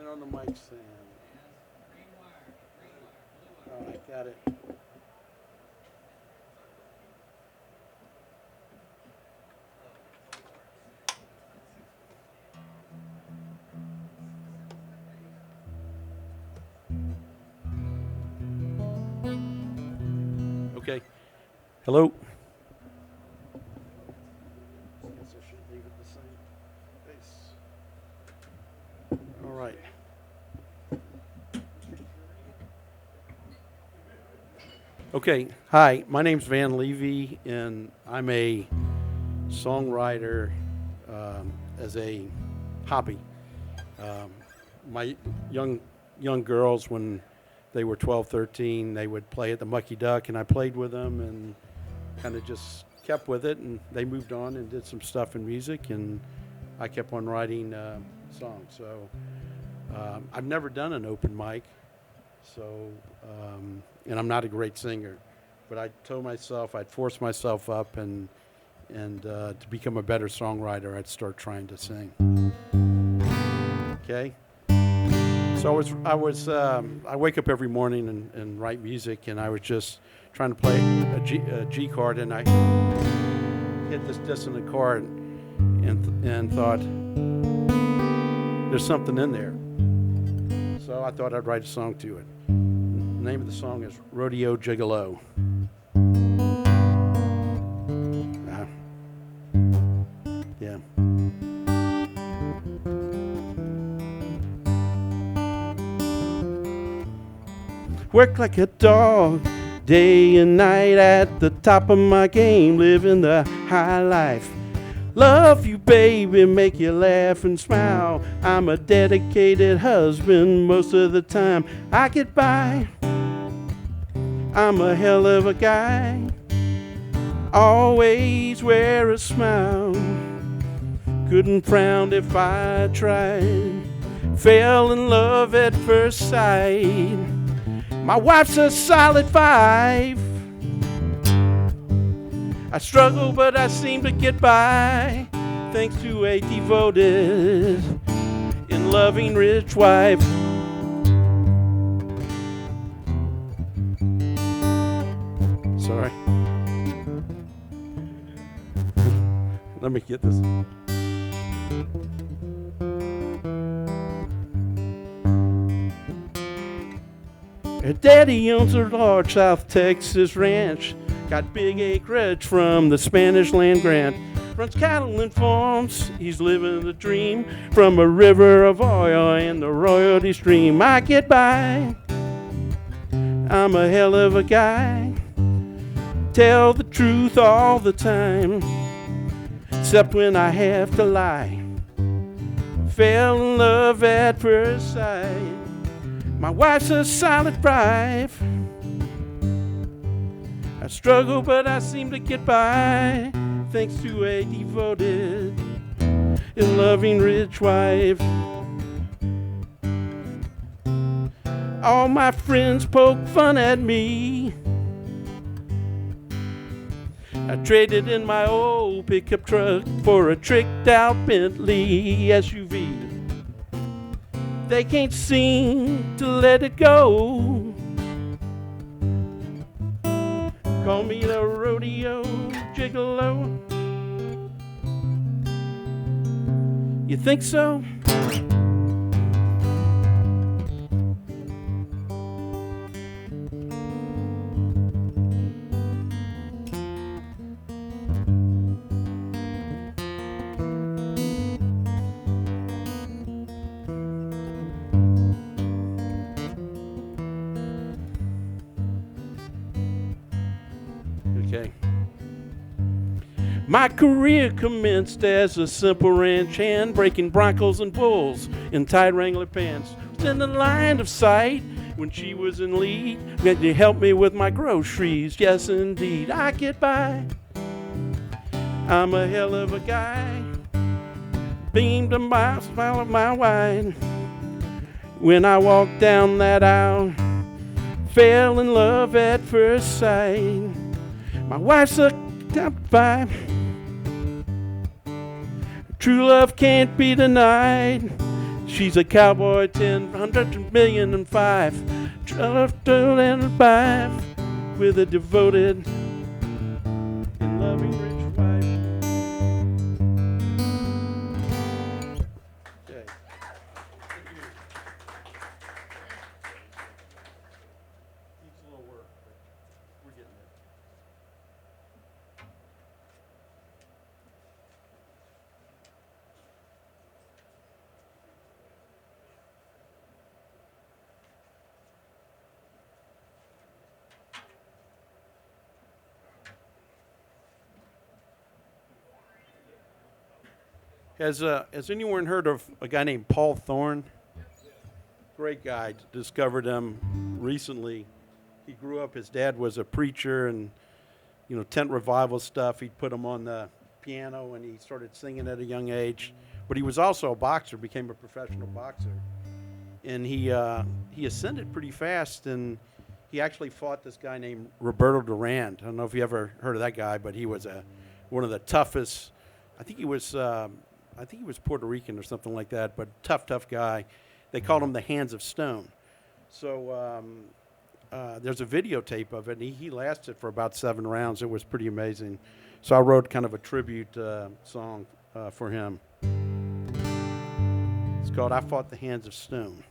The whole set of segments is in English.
on the mic stand. All right, got it. Okay. Hello. I guess I should leave it the same pace. All right. Okay. Hi, my name's Van Levy, and I'm a songwriter as a hobby. My young girls, when they were 12, 13, they would play at the Mucky and I played with them and kind of just kept with it, and they moved on and did some stuff in music, and I kept on writing songs. So I've never done an open mic, so and I'm not a great singer, but I told myself I'd force myself up, and to become a better songwriter, I'd start trying to sing. Okay. So I wake up every morning and write music, and I was just trying to play a G chord, and I hit this dissonant chord and thought, there's something in there. So I thought I'd write a song to it. The name of the song is Rodeo Gigolo. Yeah. Work like a dog, day and night, at the top of my game, living the high life. Love you, baby, make you laugh and smile. I'm a dedicated husband most of the time. I get by, I'm a hell of a guy. Always wear a smile, couldn't frown if I tried. Fell in love at first sight. My wife's a solid 5. I struggle, but I seem to get by, thanks to a devoted and loving rich wife. Sorry. Let me get this. Her daddy owns a large South Texas ranch, got big acreage from the Spanish land grant. Runs cattle and farms, he's living the dream, from a river of oil and the royalty stream. I get by, I'm a hell of a guy. Tell the truth all the time, except when I have to lie. Fell in love at first sight. My wife's a solid 5. I struggle, but I seem to get by, thanks to a devoted and loving rich wife. All my friends poke fun at me. I traded in my old pickup truck for a tricked out Bentley SUV. They can't seem to let it go. Call me the rodeo gigolo. You think so? Okay. My career commenced as a simple ranch hand, breaking broncos and bulls in tight Wrangler pants. Was in the line of sight when she was in lead. Had to help me with my groceries, yes indeed. I get by, I'm a hell of a guy. Beamed a mile wide when I walked down that aisle. Fell in love at first sight. My wife's a top 5. True love can't be denied. She's a cowboy, 10,100,000,005, and 5, with a devoted and loving rich wife. Okay. Needs a little work, but we're getting there. Has anyone heard of a guy named Paul Thorne? Great guy. Discovered him recently. He grew up. His dad was a preacher, and tent revival stuff. He'd put him on the piano, and he started singing at a young age. But he was also a boxer. Became a professional boxer, and he ascended pretty fast. And he actually fought this guy named Roberto Durand. I don't know if you ever heard of that guy, but he was one of the toughest. I think he was Puerto Rican or something like that, but tough guy. They called him the Hands of Stone. So there's a videotape of it, and he lasted for about 7 rounds. It was pretty amazing. So I wrote kind of a tribute song for him. It's called I Fought the Hands of Stone.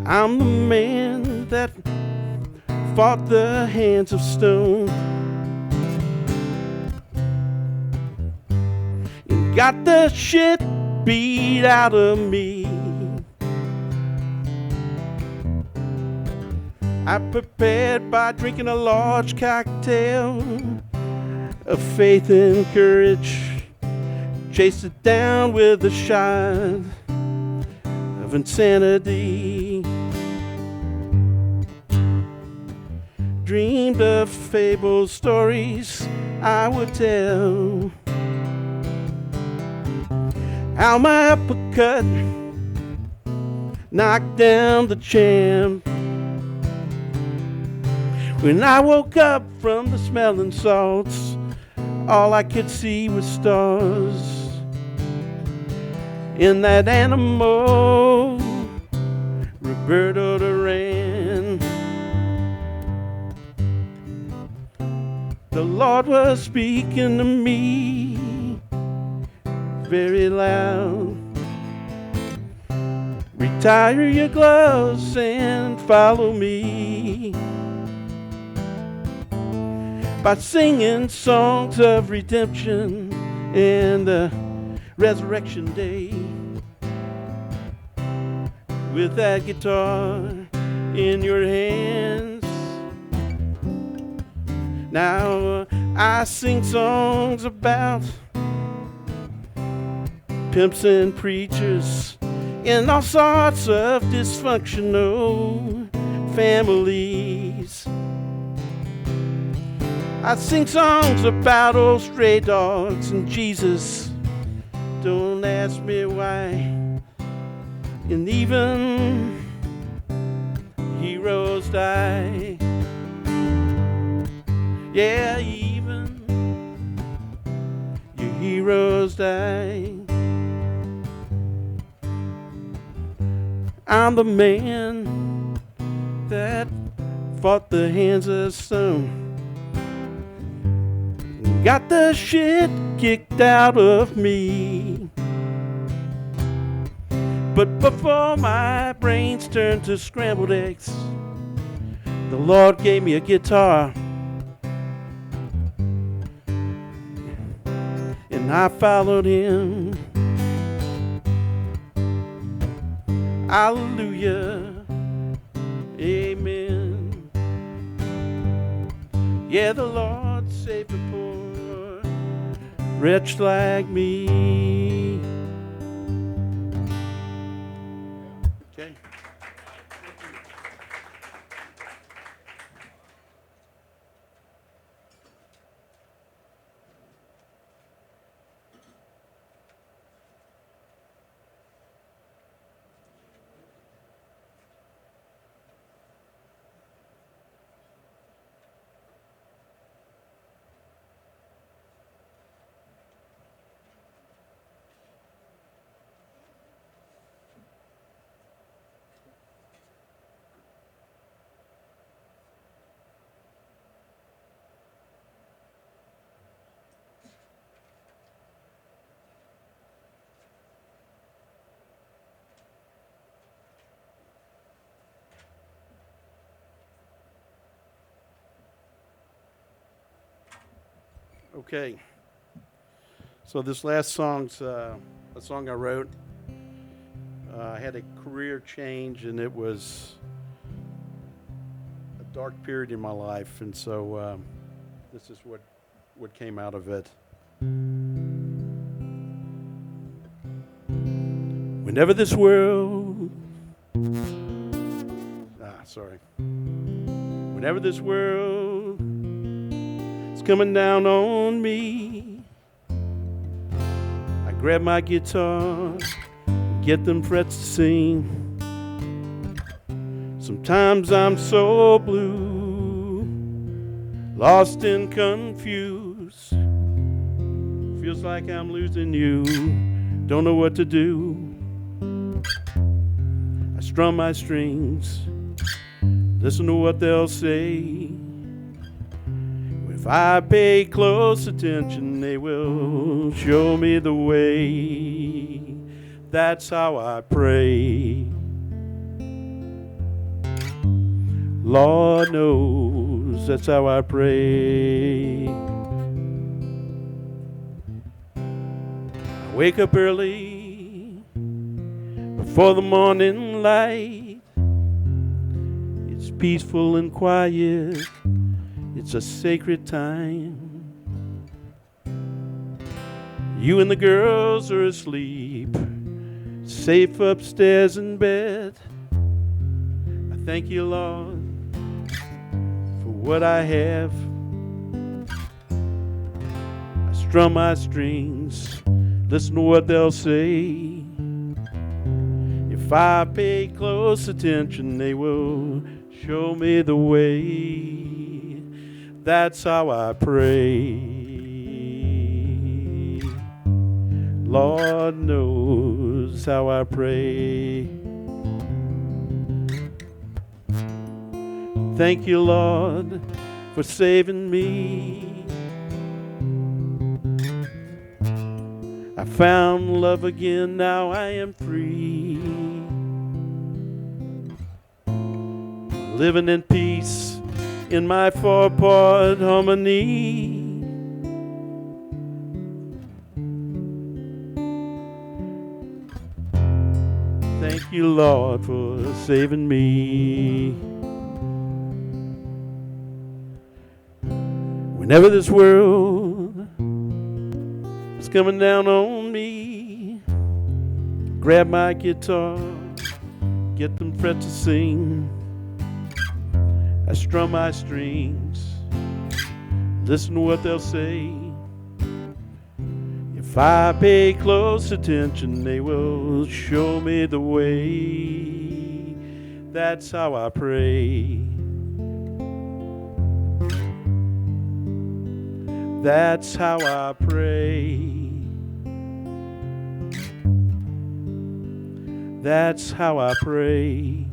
I'm the man that fought the hands of stone and got the shit beat out of me. I prepared by drinking a large cocktail of faith and courage, chased it down with a shot of insanity. Dreamed of fable stories I would tell, how my uppercut knocked down the champ. When I woke up from the smelling salts, all I could see was stars. In that animal, Roberto Durand. The Lord was speaking to me very loud. Retire your gloves and follow me, by singing songs of redemption and the resurrection day. With that guitar in your hands, now I sing songs about pimps and preachers in all sorts of dysfunctional families. I sing songs about old stray dogs and Jesus. Don't ask me why. And even heroes die. Yeah, even your heroes die. I'm the man that fought the hands of stone, got the shit kicked out of me. But before my brains turned to scrambled eggs, the Lord gave me a guitar, and I followed him. Hallelujah, amen. Yeah, the Lord saved a poor wretch like me. Okay. Okay. So this last song's a song I wrote. I had a career change, and it was a dark period in my life, and so this is what came out of it. Whenever this world, sorry. Whenever this world is coming down on me, I grab my guitar, get them frets to sing. Sometimes I'm so blue, lost and confused. Feels like I'm losing you, don't know what to do. I strum my strings, listen to what they'll say. If I pay close attention, they will show me the way. That's how I pray. Lord knows that's how I pray. I wake up early before the morning light. It's peaceful and quiet. It's a sacred time. You and the girls are asleep, safe upstairs in bed. I thank you, Lord, for what I have. I strum my strings, listen to what they'll say. If I pay close attention, they will show me the way. That's how I pray. Lord knows how I pray. Thank you, Lord, for saving me. I found love again, now I am free. Living in peace in my four-part harmony. Thank you, Lord, for saving me. Whenever this world is coming down on me, grab my guitar, get them frets to sing. I strum my strings, listen to what they'll say. If I pay close attention, they will show me the way. That's how I pray. That's how I pray. That's how I pray.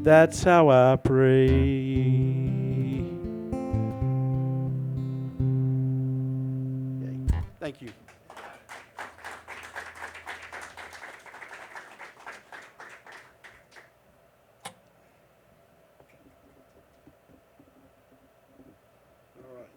That's how I pray. Okay. Thank you. All right.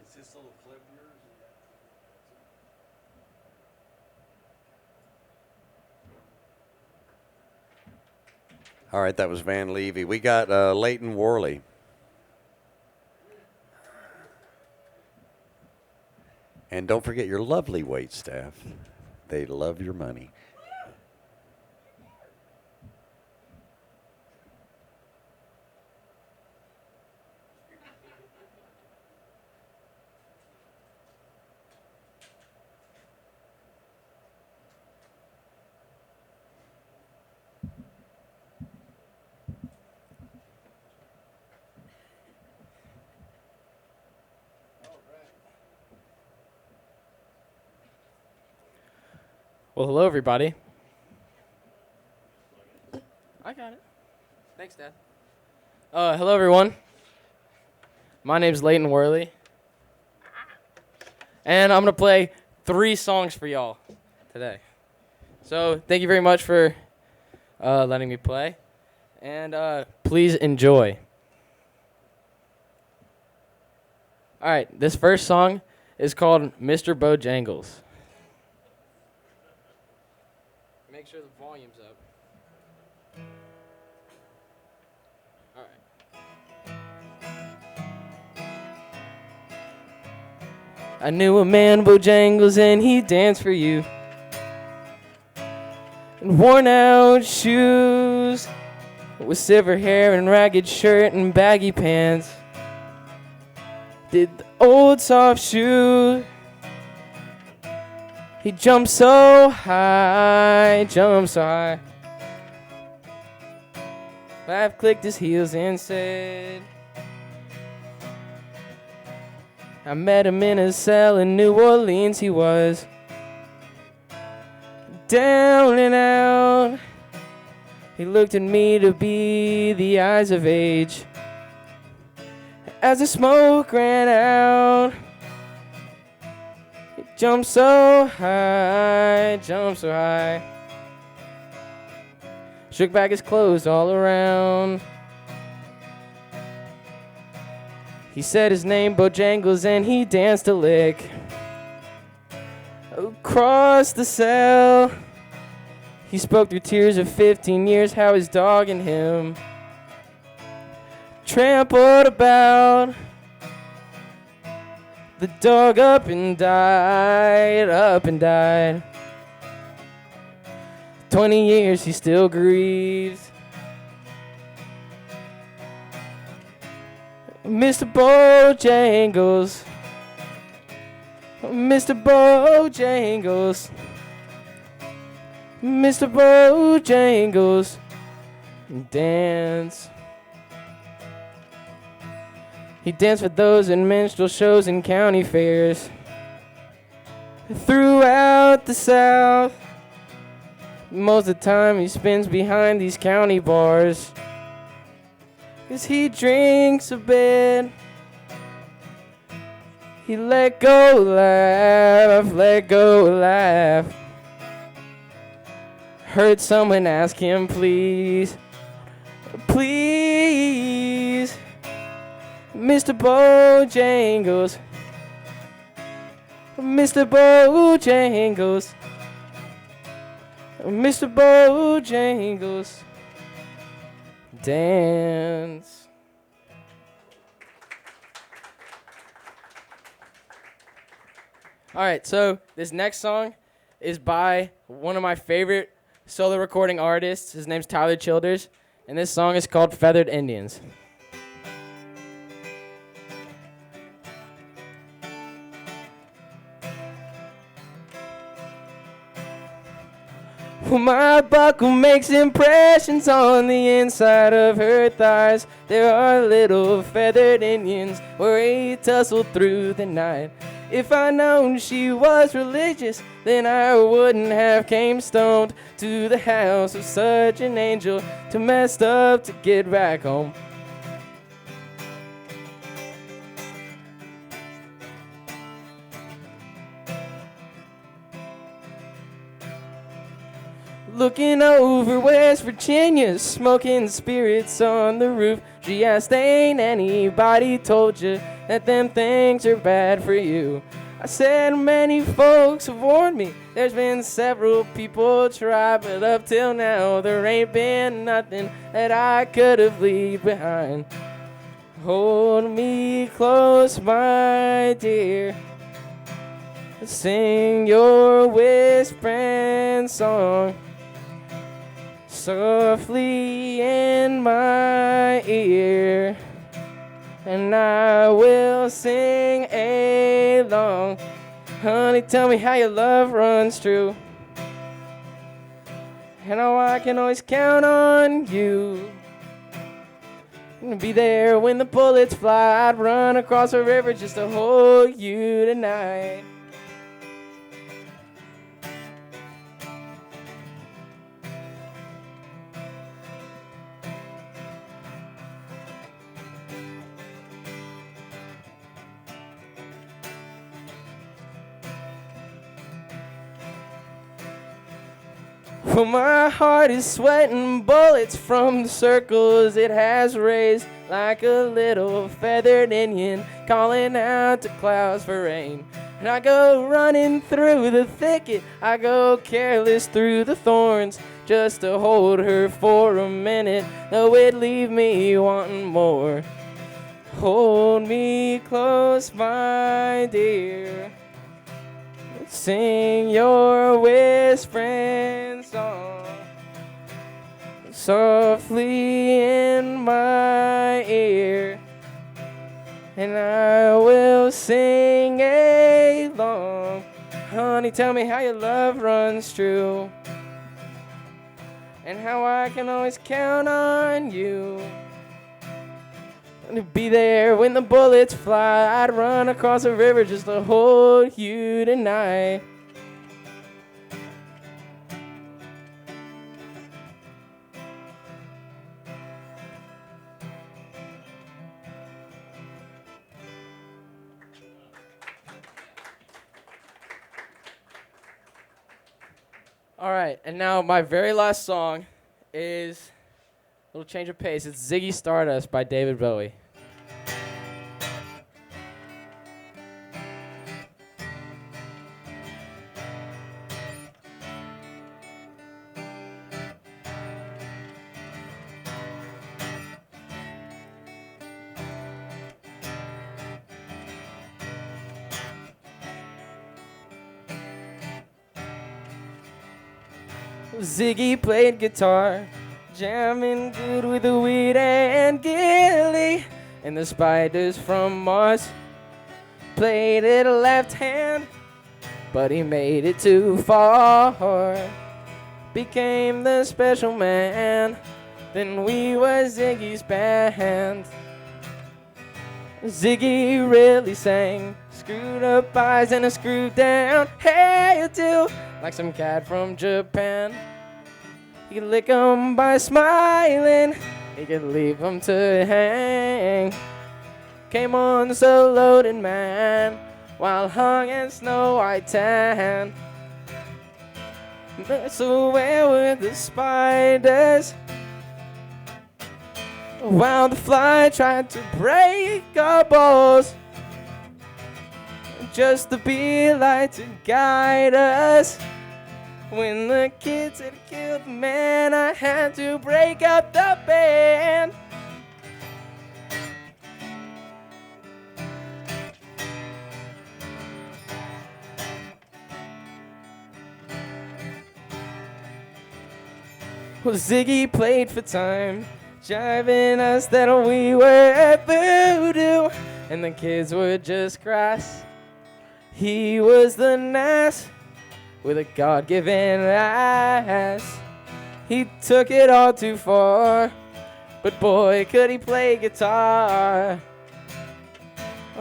Is this little clip yours? All right, that was Van Levy. We got Leighton Worley. And don't forget your lovely wait staff. They love your money. Well, hello, everybody. I got it. Thanks, Dad. Hello, everyone. My name's Leighton Worley, And I'm going to play 3 songs for y'all today. So thank you very much for letting me play. And please enjoy. All right, this first song is called Mr. Bojangles. Make sure the volume's up. All right. I knew a man, Bojangles, and he danced for you. And worn out shoes, with silver hair and ragged shirt and baggy pants. Did the old soft shoe. He jumped so high, jumped so high. Laugh clicked his heels and said, I met him in a cell in New Orleans, he was down and out. He looked at me to be the eyes of age. As the smoke ran out, he jumped so high, jumped so high. Shook back his clothes all around. He said his name, Bojangles, and he danced a lick across the cell. He spoke through tears of 15 years, how his dog and him trampled about. The dog up and died, up and died. 20 years he still grieves. Mr. Bojangles, Mr. Bojangles, Mr. Bojangles, dance. He danced for those in minstrel shows and county fairs throughout the South. Most of the time he spends behind these county bars, 'cause he drinks a bit. He let go laugh, let go laugh. Heard someone ask him, please, please, Mr. Bojangles, Mr. Bojangles, Mr. Bojangles, dance. All right, so this next song is by one of my favorite solo recording artists. His name's Tyler Childers, and this song is called Feathered Indians. Well, my buckle makes impressions on the inside of her thighs. There are little feathered Indians where he tussled through the night. If I'd known she was religious, then I wouldn't have came stoned to the house of such an angel, too messed up to get back home. Looking over West Virginia, smoking spirits on the roof. She asked, ain't anybody told you that them things are bad for you? I said, many folks have warned me. There's been several people try, but up till now there ain't been nothing that I could have left behind. Hold me close, my dear. Sing your whispering song softly in my ear, and I will sing along. Honey, tell me how your love runs true, and how I can always count on you. Be there when the bullets fly. I'd run across the river just to hold you tonight. Well, my heart is sweating bullets from the circles it has raised, like a little feathered Indian calling out to clouds for rain. And I go running through the thicket, I go careless through the thorns, just to hold her for a minute, though it'd leave me wanting more. Hold me close, my dear, sing your whispering song softly in my ear, and I will sing along. Honey, tell me how your love runs true, and how I can always count on you. To be there when the bullets fly, I'd run across the river just to hold you tonight. All right, and now my very last song is a little change of pace. It's Ziggy Stardust by David Bowie. Ziggy played guitar, jamming good with the weed and Gilly, and the spiders from Mars. Played it left hand, but he made it too far. Became the special man, then we were Ziggy's band. Ziggy really sang, screwed up eyes and a screw down hairdo, like some cat from Japan. He could lick 'em by smiling, he could leave 'em to hang. Came on so loaded, man, while hung in snow white tan. So where were the spiders? While the fly tried to break our balls, just to be light to guide us. When the kids had killed the man, I had to break up the band. Well, Ziggy played for time, jiving us that we were voodoo, and the kids were just grass. He was the nice with a God-given ass. He took it all too far, but boy, could he play guitar.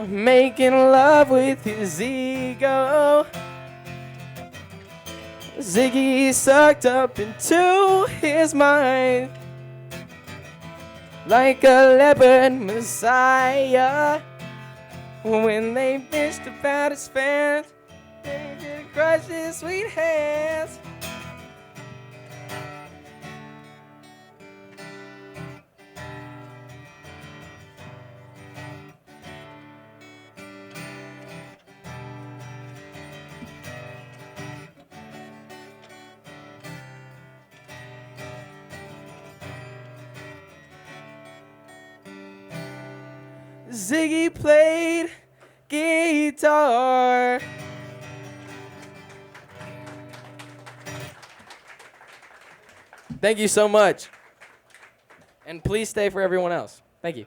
Making love with his ego, Ziggy sucked up into his mind like a leopard messiah. When they bitched about his fans, they just crushed his sweet hands. Ziggy played guitar. Thank you so much. And please stay for everyone else. Thank you.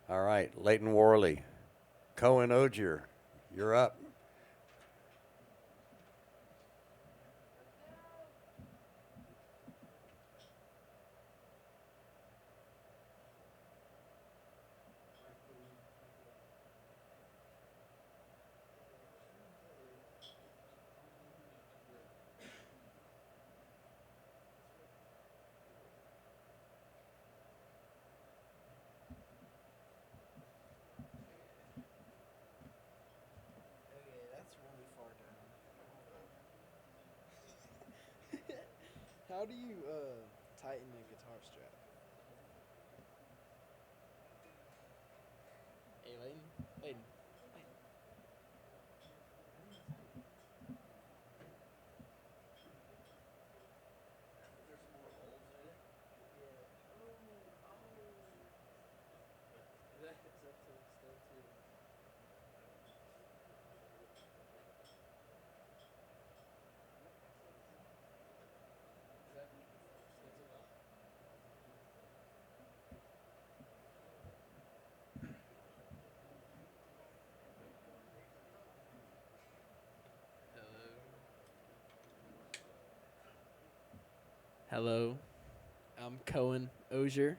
All right, Leighton Worley, Cohen Ogier, you're up. How do you tighten a guitar strap? Hey, Layden. Layden. Hello, I'm Cohen Osier.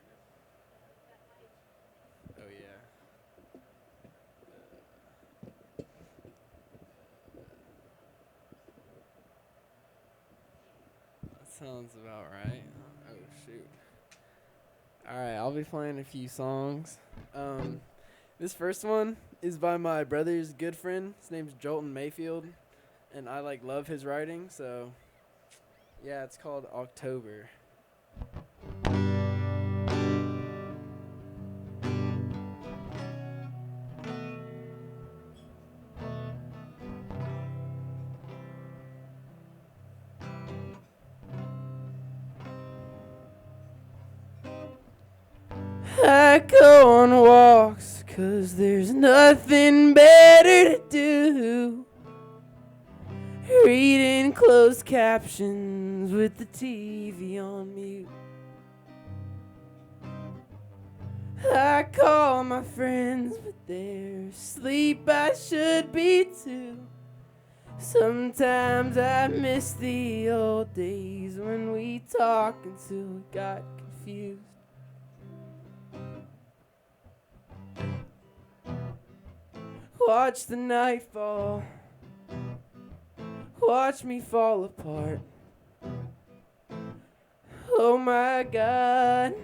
Oh yeah. That sounds about right. Oh shoot. All right, I'll be playing a few songs. This first one is by my brother's good friend. His name's Jolton Mayfield, and I love his writing. So, yeah, it's called October. I go on walks 'cause there's nothing better to do. Reading closed captions with the TV on mute. I call my friends, but they're asleep. I should be too. Sometimes I miss the old days when we talked until we got confused. Watch the night fall. Watch me fall apart. Oh my God,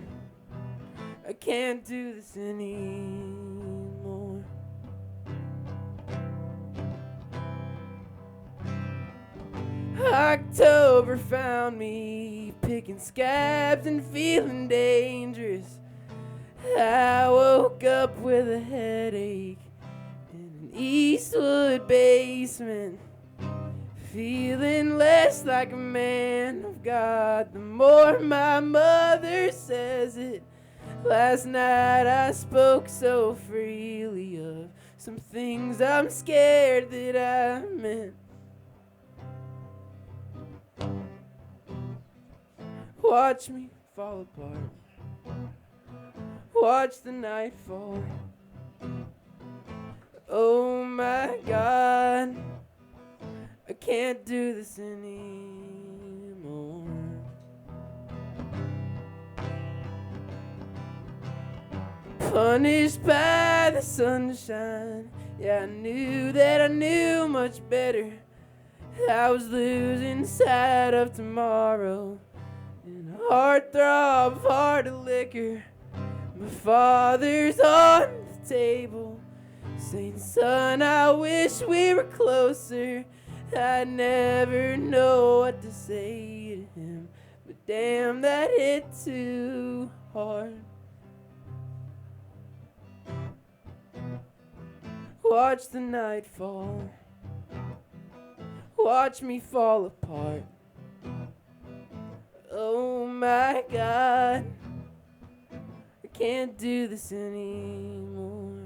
I can't do this anymore. October found me picking scabs and feeling dangerous. I woke up with a headache in an Eastwood basement, feeling less like a man of God the more my mother says it. Last night I spoke so freely of some things I'm scared that I meant. Watch me fall apart. Watch the night fall. Oh my God, I can't do this anymore. Punished by the sunshine. Yeah, I knew that I knew much better. I was losing sight of tomorrow in a heartthrob of hard liquor. My father's on the table saying, son, I wish we were closer. I never know what to say to him, but damn, that hit too hard. Watch the night fall. Watch me fall apart. Oh my God, I can't do this anymore.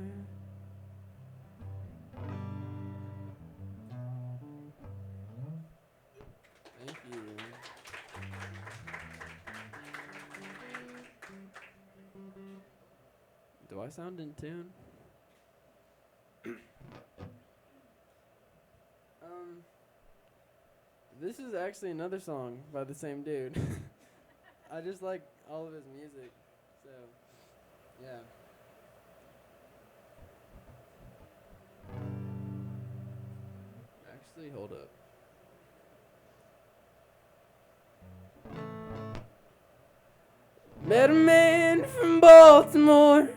Thank you. Do I sound in tune? This is actually another song by the same dude. I just like all of his music, so yeah. Actually, hold up. Met a man from Baltimore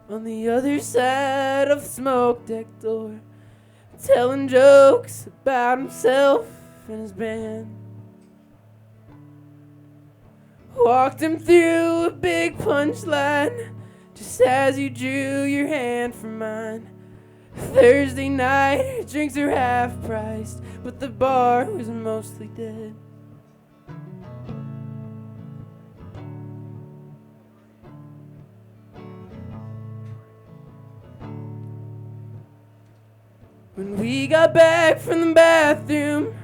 on the other side of the smoke deck door, telling jokes about himself and his band. Walked him through a big punchline, just as you drew your hand from mine. Thursday night, drinks are half priced, but the bar was mostly dead. When we got back from the bathroom,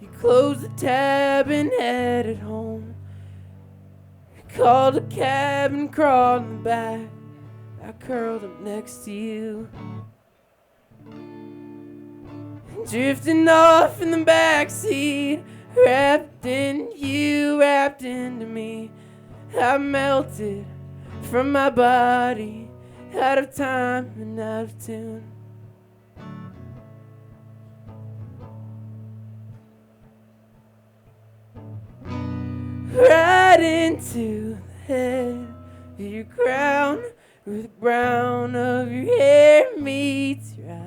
you closed the tab and headed home. You called a cab and crawled in the back. I curled up next to you. Drifting off in the backseat, wrapped in you, wrapped into me. I melted from my body, out of time and out of tune. Right into the head of your crown, where the brown of your hair meets your eyes.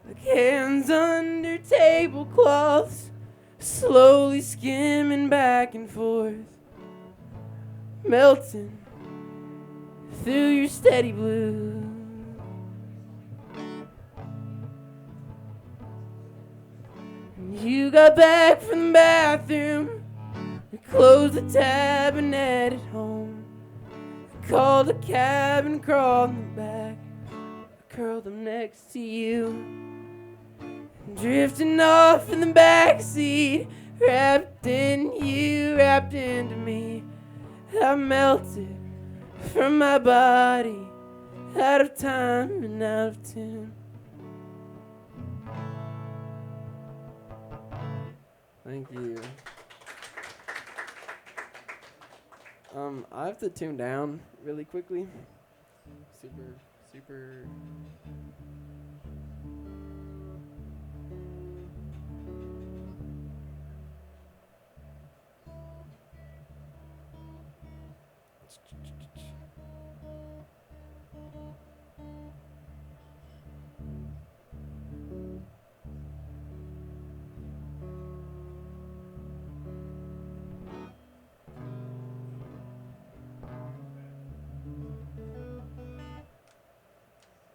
Like hands under tablecloths, slowly skimming back and forth, melting through your steady blue. And you got back from the bathroom, we closed the tab and headed home. I called a cab and crawled in the back. I curled up next to you. Drifting off in the backseat, wrapped in you, wrapped into me. I melted from my body, out of time and out of tune. Thank you. I have to tune down really quickly. Super.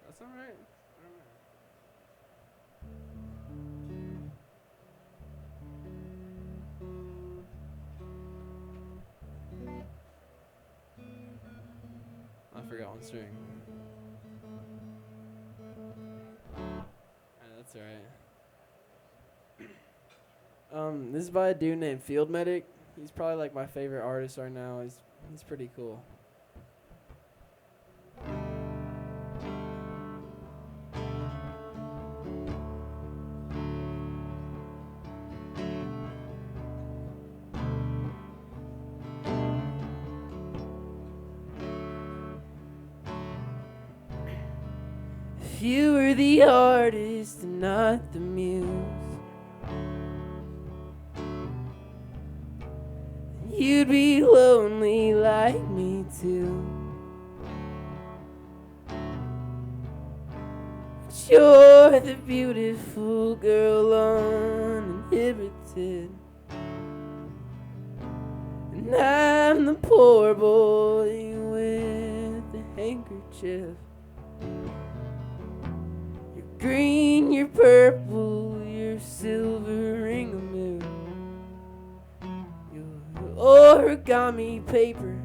That's all right. I forgot one string. That's alright. This is by a dude named Field Medic. He's probably like my favorite artist right now. He's pretty cool. If you were the artist and not the muse, you'd be lonely like me too. But you're the beautiful girl uninhibited, and I'm the poor boy with the handkerchief. Green, you're purple, you're silver ring of moon. You're origami paper,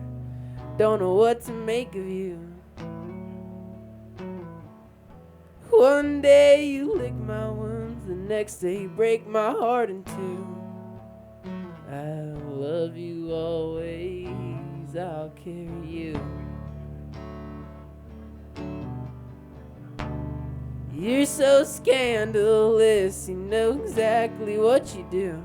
don't know what to make of you. One day you lick my wounds, the next day you break my heart in two. I'll love you always, I'll carry you. You're so scandalous, you know exactly what you do.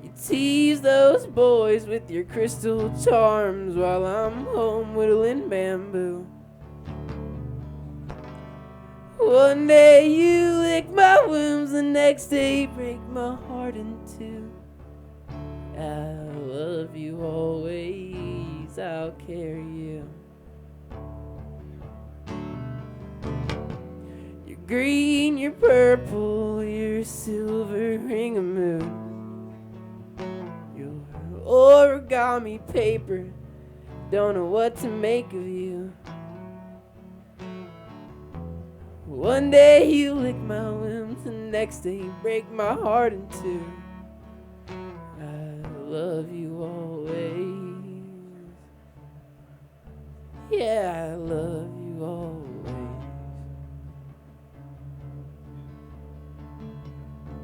You tease those boys with your crystal charms while I'm home whittling bamboo. One day you lick my wounds, the next day you break my heart in two. I love you always, I'll carry you. You're green, you're purple, you're a silver ring of moon. You're origami paper, don't know what to make of you. One day you lick my wounds, the next day you break my heart in two. I love you always. Yeah, I love you always.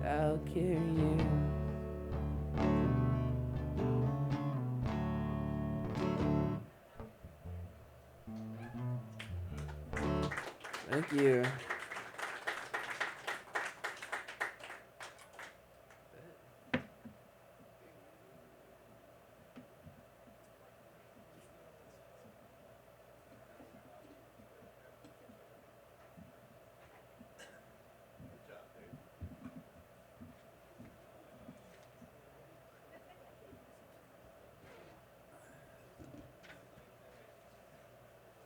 I'll carry you. Thank you.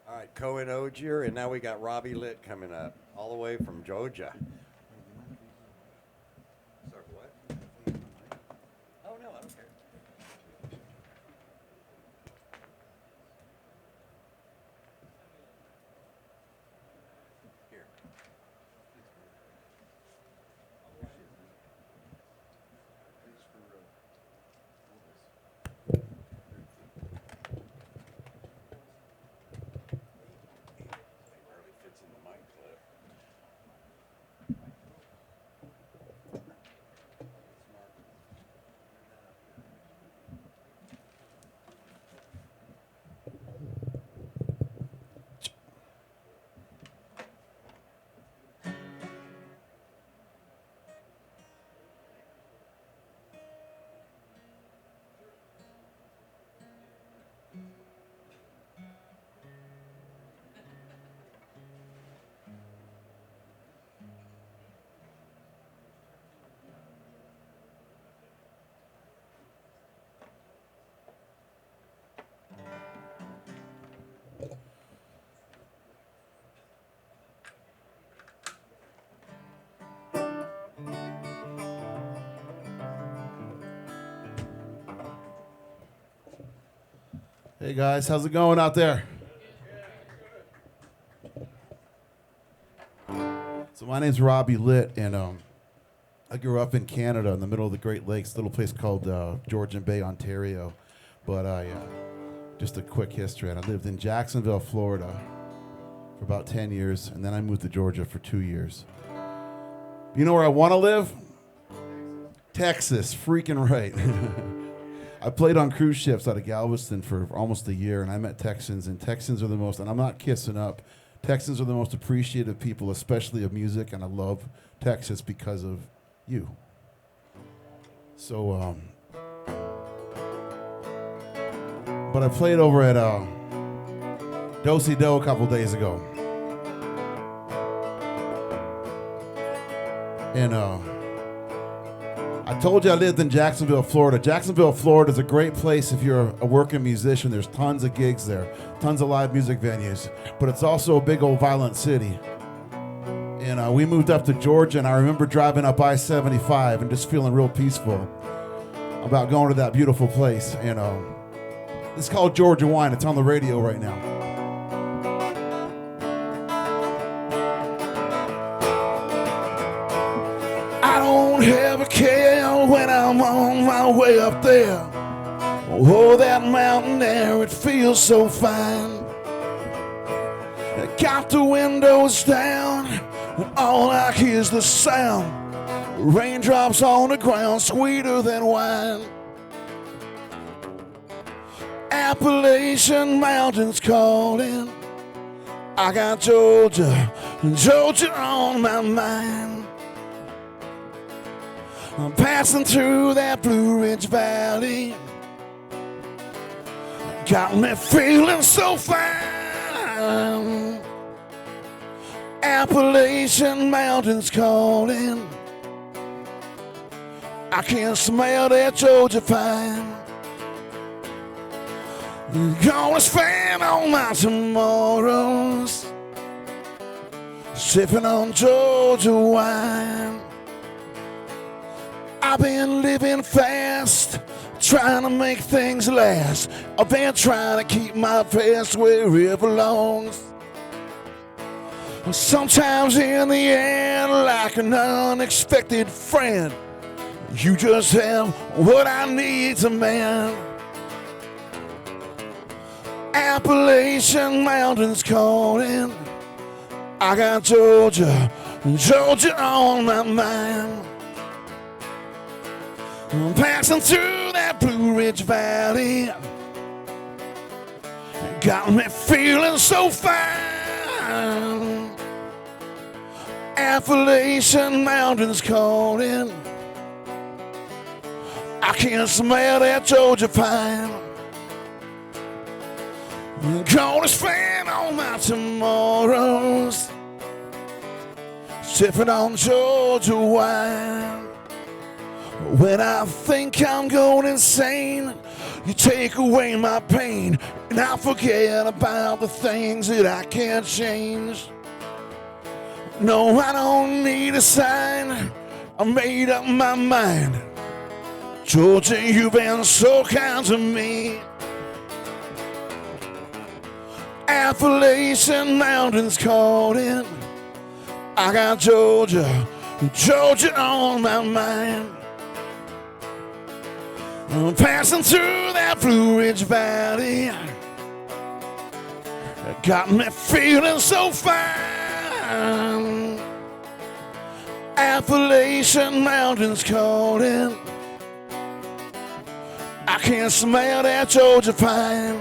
All right, Cohen Ogier, and now we got Robbie Litt coming up, all the way from Georgia. Sorry, what? Oh, no, I don't care. Here. Barely fits in the mic clip. Hey guys, how's it going out there? So my name's Robbie Litt, and I grew up in Canada in the middle of the Great Lakes, a little place called Georgian Bay, Ontario. But just a quick history, and I lived in Jacksonville, Florida for about 10 years, and then I moved to Georgia for 2 years. You know where I want to live? Texas, freaking right. I played on cruise ships out of Galveston for almost a year, and I met Texans, and Texans are the most, and I'm not kissing up, Texans are the most appreciative people, especially of music, and I love Texas because of you. So, but I played over at Do-Si-Do a couple days ago. And I told you I lived in Jacksonville, Florida. Jacksonville, Florida is a great place if you're a working musician. There's tons of gigs there, tons of live music venues. But it's also a big old violent city. And we moved up to Georgia, and I remember driving up I-75 and just feeling real peaceful about going to that beautiful place. And it's called Georgia Wine. It's on the radio right now. I don't have a care when I'm on my way up there. Oh, that mountain air, it feels so fine. I got the windows down, and all I hear is the sound. Raindrops on the ground, sweeter than wine. Appalachian Mountains calling. I got Georgia, Georgia on my mind. I'm passing through that Blue Ridge Valley. Got me feeling so fine. Appalachian Mountains calling. I can smell that Georgia pine. Gonna spend all my tomorrows sipping on Georgia wine. I've been living fast, trying to make things last. I've been trying to keep my past where it belongs. Sometimes in the end, like an unexpected friend, you just have what I need to mend. Appalachian Mountains calling. I got Georgia, Georgia on my mind. I'm passing through that Blue Ridge Valley. Got me feeling so fine. Appalachian Mountains calling. I can smell that Georgia pine. Gonna spend all my tomorrows sipping on Georgia wine. When I think I'm going insane, you take away my pain, and I forget about the things that I can't change. No, I don't need a sign. I made up my mind. Georgia, you've been so kind to me. Appalachian Mountains calling. I got Georgia, Georgia on my mind. I'm passing through that Blue Ridge Valley. Got me feeling so fine. Appalachian Mountains calling. I can smell that Georgia pine.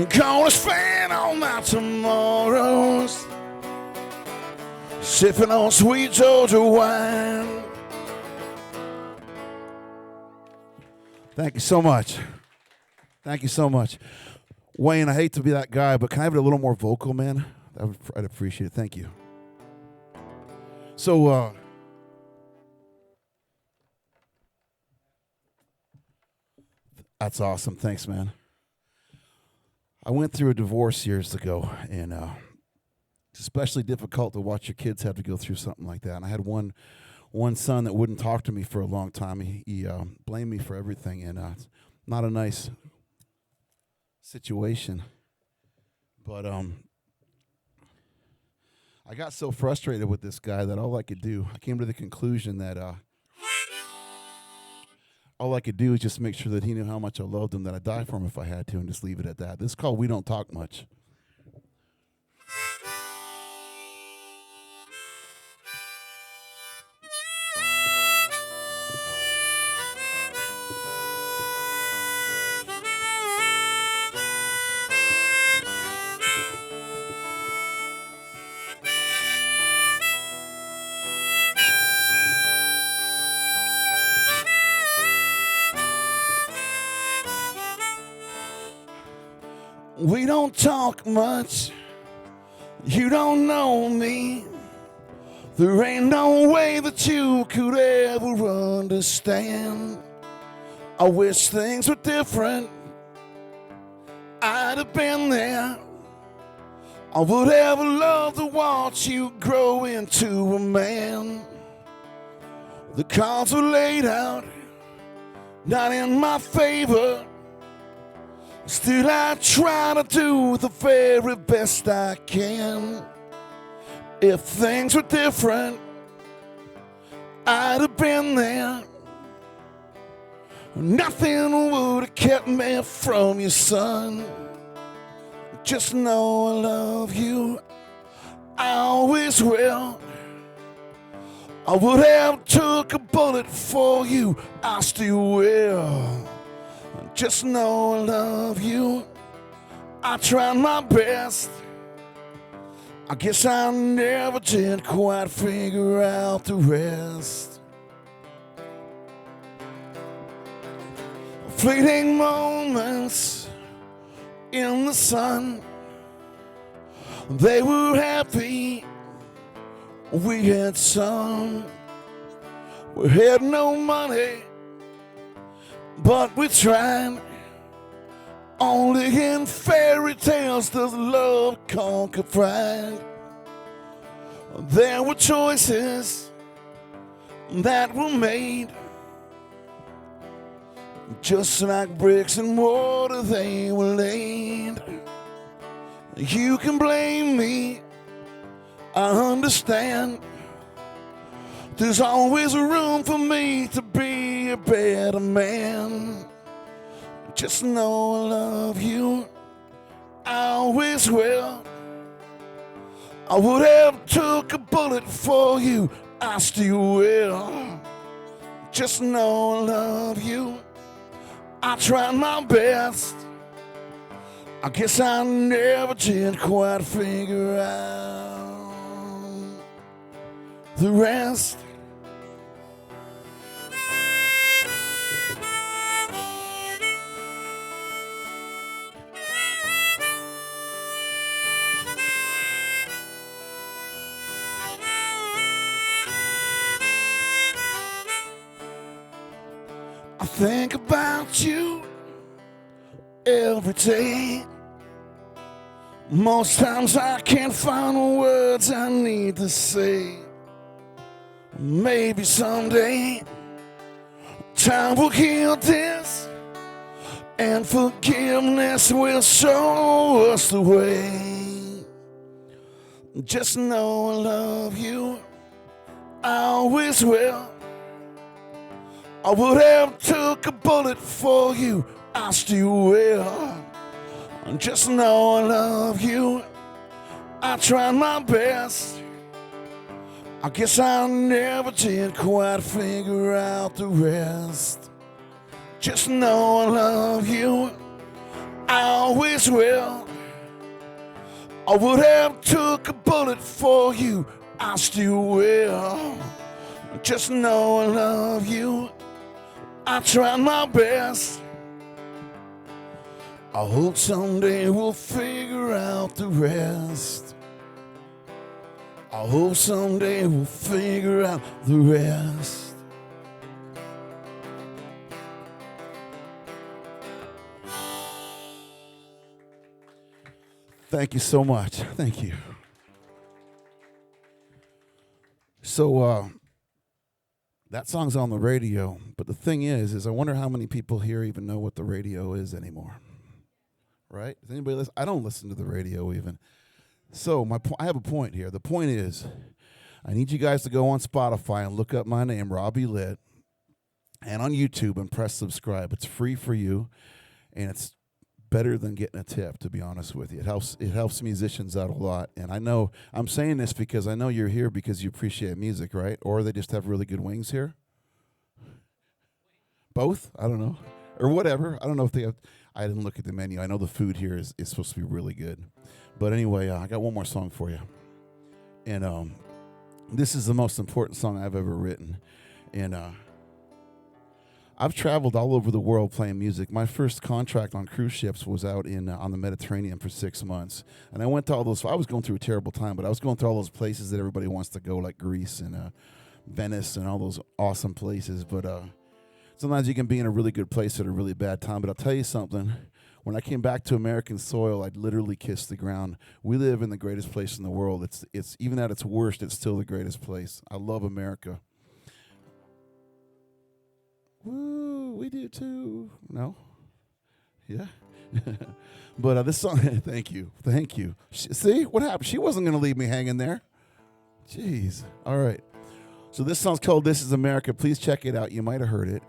Gonna spend all my tomorrows sipping on sweet Georgia wine. Thank you so much. Thank you so much. Wayne, I hate to be that guy, but can I have it a little more vocal, man? I'd appreciate it. Thank you. So, that's awesome. Thanks, man. I went through a divorce years ago, and it's especially difficult to watch your kids have to go through something like that. And I had one son that wouldn't talk to me for a long time. He blamed me for everything, and it's not a nice situation. But I got so frustrated with this guy that all I could do, I came to the conclusion that all I could do is just make sure that he knew how much I loved him, that I'd die for him if I had to, and just leave it at that. This is called We Don't Talk Much. We don't talk much. You don't know me. There ain't no way that you could ever understand. I wish things were different. I'd have been there. I would have loved to watch you grow into a man. The cards were laid out, not in my favor. Still I try to do the very best I can. If things were different, I'd have been there. Nothing would have kept me from you, son. Just know I love you, I always will. I would have took a bullet for you, I still will. Just know I love you, I tried my best. I guess I never did quite figure out the rest. Fleeting moments in the sun, They were happy, we had some. We had no money, but we tried. Only in fairy tales does love conquer pride. There were choices that were made, just like bricks and mortar they were laid. You can blame me, I understand. There's always room for me to be a better man. Just know I love you, I always will. I would have took a bullet for you, I still will. Just know I love you, I tried my best. I guess I never did quite figure out the rest. I think about you every day. Most times I can't find the words I need to say. Maybe someday time will heal this, and forgiveness will show us the way. Just know I love you, I always will. I would have took a bullet for you, I still will. Just know I love you, I tried my best. I guess I never did quite figure out the rest. Just know I love you, I always will. I would have took a bullet for you, I still will. Just know I love you, I tried my best. I hope someday we'll figure out the rest. I hope someday we'll figure out the rest. Thank you so much. Thank you. So, that song's on the radio, but the thing is I wonder how many people here even know what the radio is anymore. Right? Does anybody listen? I don't listen to the radio even. So I have a point here. The point is, I need you guys to go on Spotify and look up my name, Robbie Litt, and on YouTube and press subscribe. It's free for you, and it's better than getting a tip, to be honest with you. It helps musicians out a lot. And I know I'm saying this because I know you're here because you appreciate music, right? Or they just have really good wings here. Both? I don't know. Or whatever. I don't know if they have. I didn't look at the menu. I know the food here is supposed to be really good. But anyway, I got one more song for you. And this is the most important song I've ever written. And I've traveled all over the world playing music. My first contract on cruise ships was out on the Mediterranean for 6 months. And I went to all those. I was going through a terrible time, but I was going through all those places that everybody wants to go, like Greece and Venice and all those awesome places. But sometimes you can be in a really good place at a really bad time. But I'll tell you something. When I came back to American soil, I'd literally kiss the ground. We live in the greatest place in the world. It's even at its worst, it's still the greatest place. I love America. Woo, we do too. No? Yeah? But this song, thank you. See, what happened? She wasn't going to leave me hanging there. Jeez. All right. So this song's called This Is America. Please check it out. You might have heard it.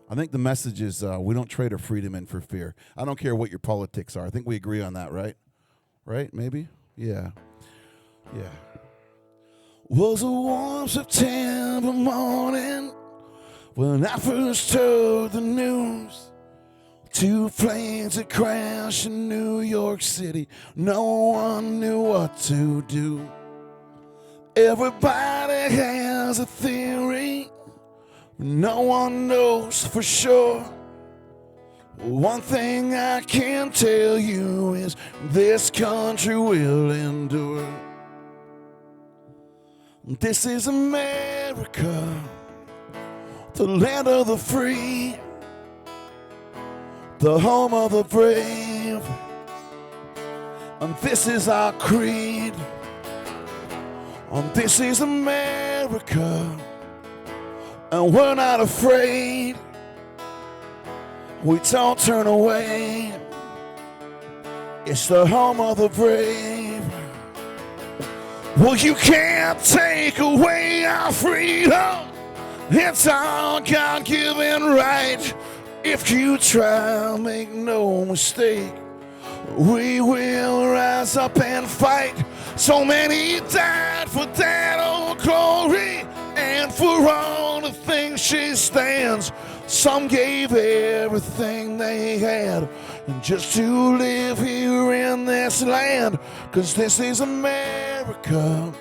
I think the message is we don't trade our freedom in for fear. I don't care what your politics are. I think we agree on that, right? Right? Maybe? Yeah. Yeah. Was a warm September morning when I first heard the news. 2 planes had crashed in New York City. No one knew what to do. Everybody has a theory. No one knows for sure. One thing I can tell you is this country will endure. This is America, the land of the free, the home of the brave, and this is our creed. And this is America, and we're not afraid. We don't turn away. It's the home of the brave. Well, you can't take away our freedom. It's our God-given right. If you try, make no mistake, we will rise up and fight. So many died for that old glory, and for all the things she stands. Some gave everything they had, and just to live here in this land. 'Cause this is America,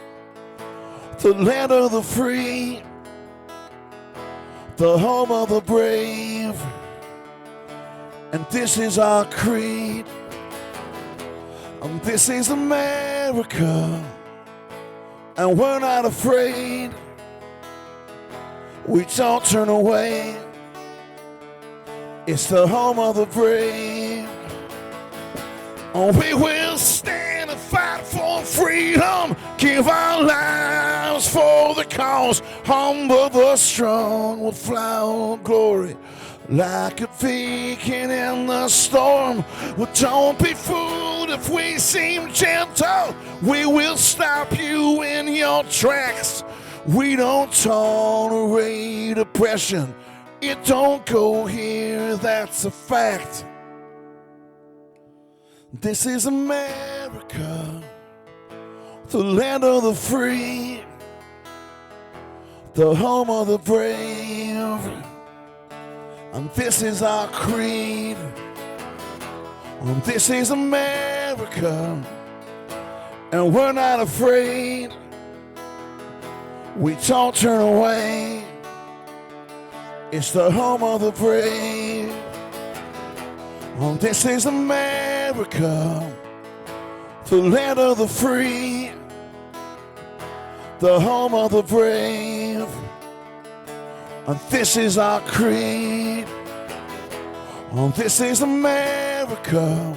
the land of the free, the home of the brave, and this is our creed. And this is America, and we're not afraid. We don't turn away. It's the home of the brave. Oh, we will stand and fight for freedom. Give our lives for the cause. Humble the strong will fly on glory like a beacon in the storm. Well, don't be fooled if we seem gentle. We will stop you in your tracks. We don't tolerate oppression. It don't go here, that's a fact. This is America, the land of the free, the home of the brave, and this is our creed. And this is America, and we're not afraid. We don't turn away. It's the home of the brave. Oh, this is America, the land of the free, the home of the brave, and this is our creed. Oh, this is America,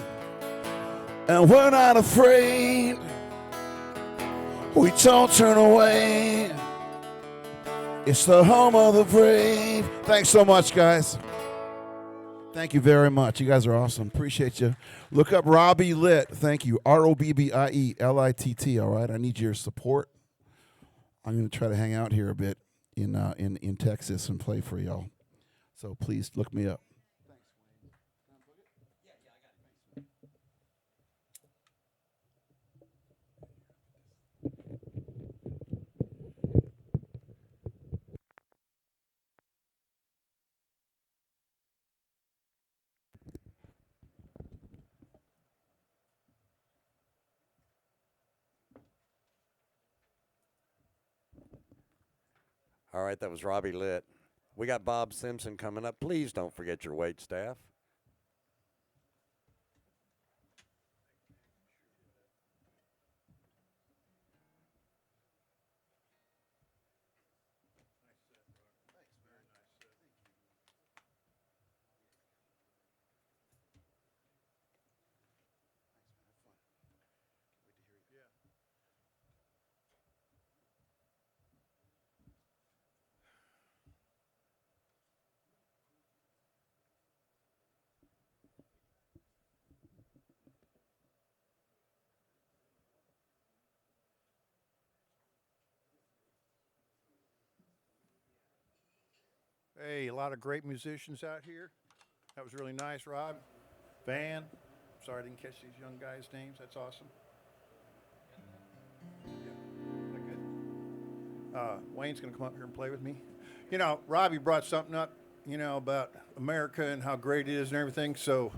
and we're not afraid. We don't turn away. It's the home of the brave. Thanks so much, guys. Thank you very much. You guys are awesome. Appreciate you. Look up Robbie Litt. Thank you. ROBBIELITT. All right. I need your support. I'm going to try to hang out here a bit in Texas and play for y'all. So please look me up. All right, that was Robbie Litt. We got Bob Simpson coming up. Please don't forget your wait staff. Hey, a lot of great musicians out here. That was really nice, Rob. Van. Sorry I didn't catch these young guys' names. That's awesome. Yeah. Is that good? Wayne's going to come up here and play with me. You know, Robbie brought something up, you know, about America and how great it is and everything. So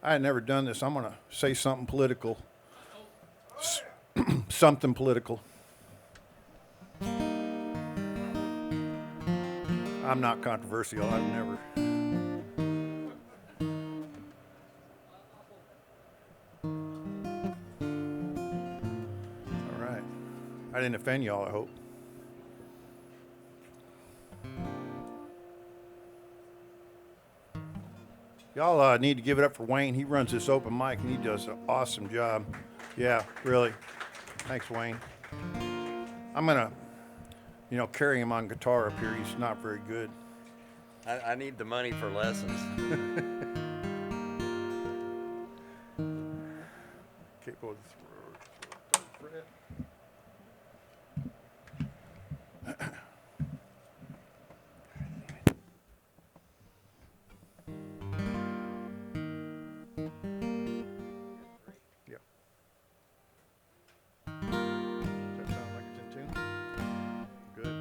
I had never done this. I'm going to say something political. Something political. I'm not controversial. I've never. I didn't offend y'all, I hope. Y'all need to give it up for Wayne. He runs this open mic, and he does an awesome job. Yeah, really. Thanks, Wayne. I'm going to, carry him on guitar up here. He's not very good. I need the money for lessons. Okay, go fret. Yep. Does that sound like it's in tune? Good.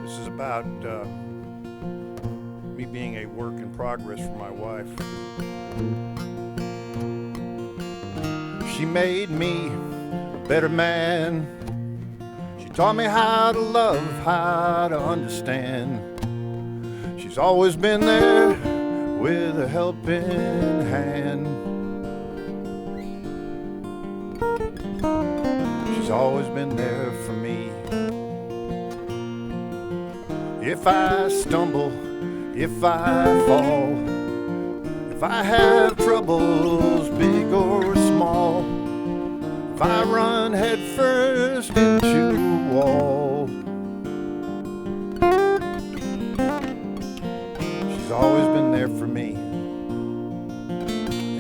This is about me being a work in progress for my wife. She made me a better man. She taught me how to love, how to understand. She's always been there with a helping hand. She's always been there for me. If I stumble, if I fall, if I have troubles, big or small, if I run head first into a wall, she's always been there for me.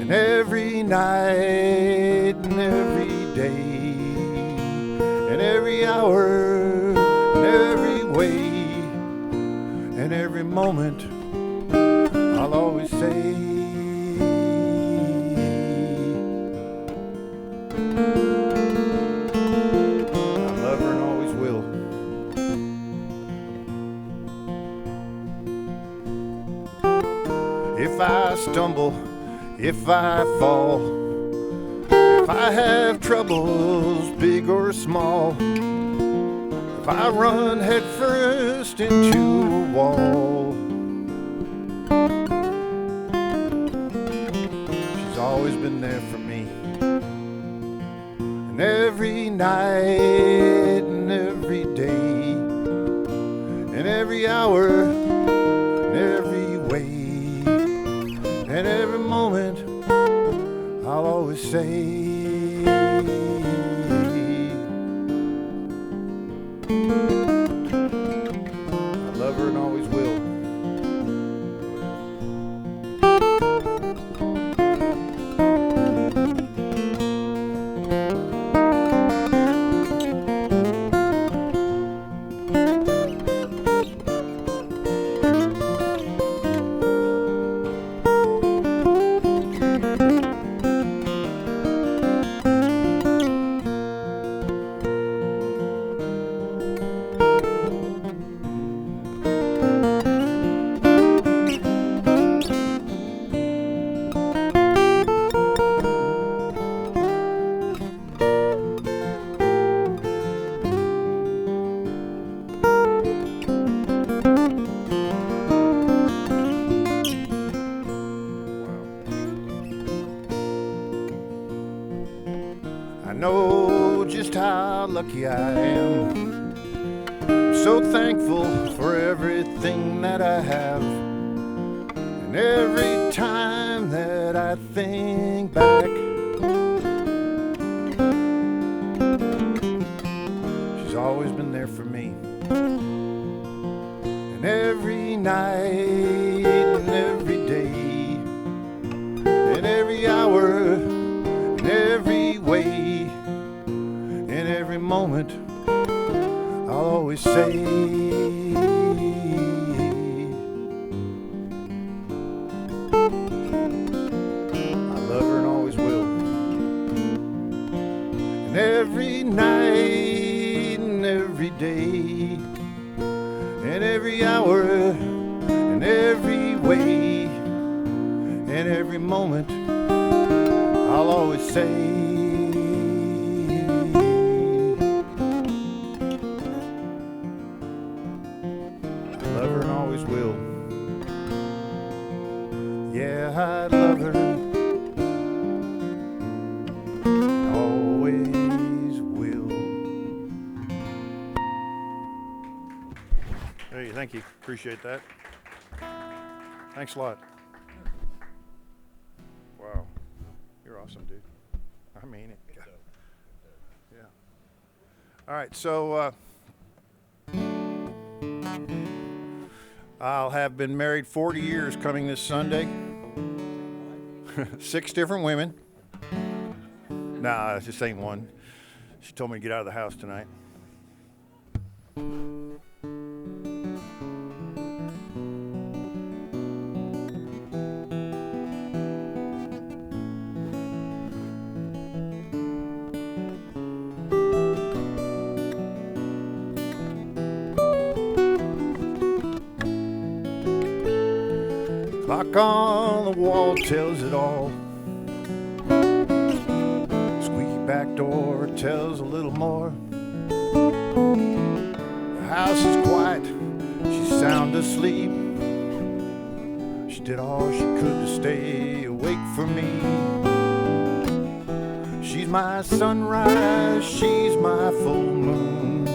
And every night and every day and every hour and every way and every moment, I'll always say, I love her and always will. If I stumble, if I fall, if I have troubles, big or small, if I run head first into a wall, she's always been there for me. And every night and every day and every hour and every way and every moment, I'll always say, I love her and always will. I know just how lucky I am. I'm so thankful for everything that I have. And every time that I think back, she's always been there for me. And every night and every day and every hour and every way and every moment, I'll always say, I love her and always will. And every night and every day and every hour and every way and every moment, I'll always always say, I love her and always will. Yeah, I love her, always will. Hey, thank you. Appreciate that. Thanks a lot. Wow. You're awesome, dude. I mean it. Yeah. All right, so I'll have been married 40 years coming this Sunday. 6 different women. Nah, it just ain't one. She told me to get out of the house tonight. Clock on the wall tells it all. Squeaky back door tells a little more. The house is quiet, she's sound asleep. She did all she could to stay awake for me. She's my sunrise, she's my full moon.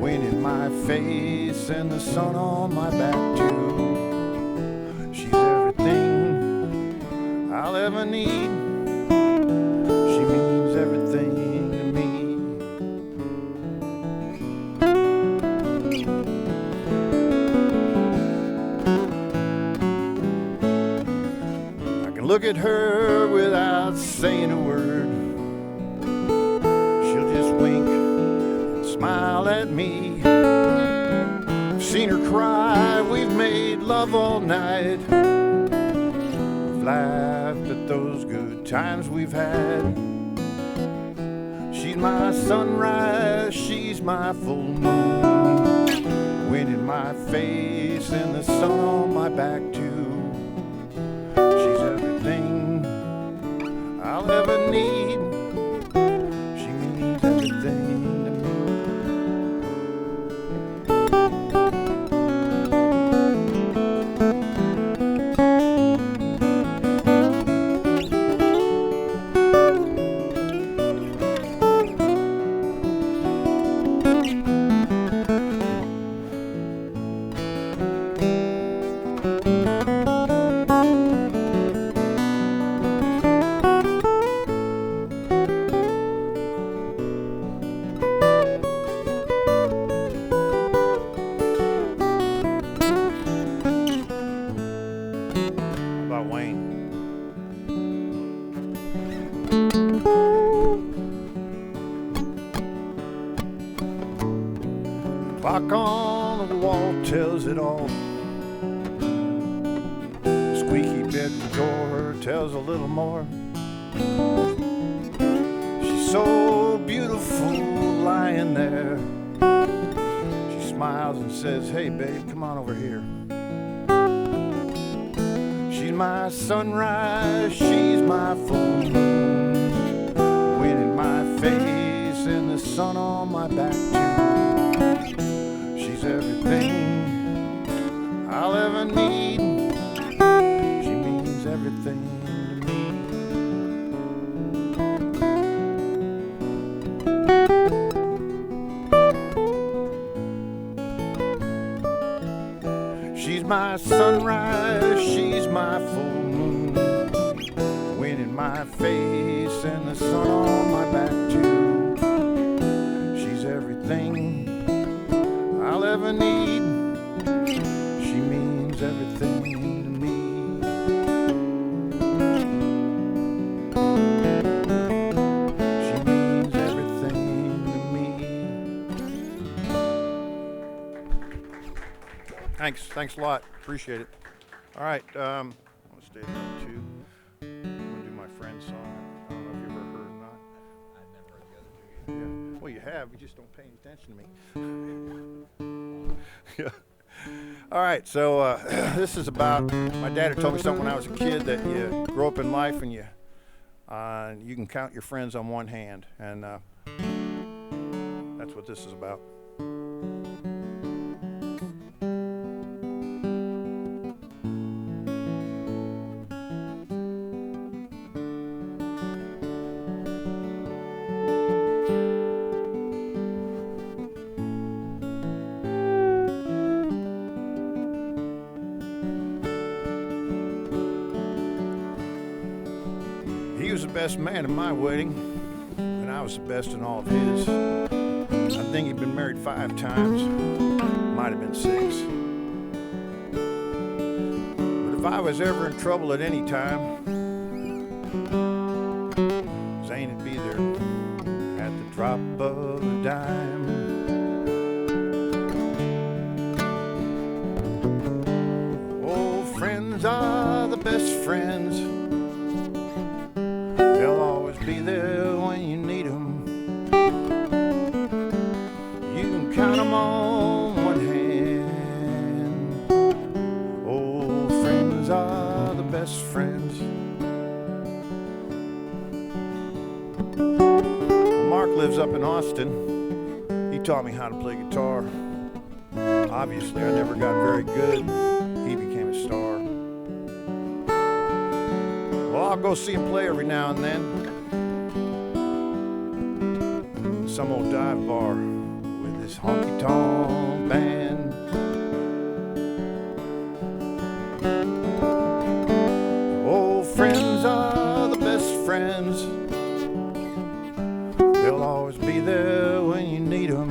Wind in my face and the sun on my back too. I'll ever need. She means everything to me. I can look at her without saying a word. She'll just wink and smile at me. I've seen her cry, we've made love all night. Laughed at those good times we've had. She's my sunrise, she's my full moon. Wind in my face and the sun on my back too. She's everything I'll ever need. She means everything to me. Clock on the wall tells it all. Squeaky bedroom door tells a little more. She's so beautiful lying there. She smiles and says, hey babe, come on over here. She's my sunrise, she's my full moon. Wind in my face and the sun on my back too. Everything I'll ever need. She means everything to me. She's my sunrise, she's my full moon. Wind in my face and the sun on my back too. She's everything I'll ever need. She means everything to me. She means everything to me. Thanks a lot. Appreciate it. All right, I'm gonna stay there too. I'm gonna do my friend's song. I don't know if you've ever heard or not. I've never heard the other two. Yeah. Well, you have. You just don't pay any attention to me. Yeah. All right, so this is about, my dad had told me something when I was a kid, that you grow up in life and you You can count your friends on one hand, and that's what this is about. He was the best man at my wedding, and I was the best in all of his. I think he'd been married 5 times, might have been 6. But if I was ever in trouble at any time, Zane'd be there at the drop of a dime. Old friends are the best friends. They'll always be there when you need them. You can count them on one hand. Old friends are the best friends. Mark lives up in Austin. He taught me how to play guitar. Obviously, I never got very good. He became a star. Well, I'll go see him play every now and then. Some old dive bar with his honky-tonk band. Old friends are the best friends. They'll always be there when you need them.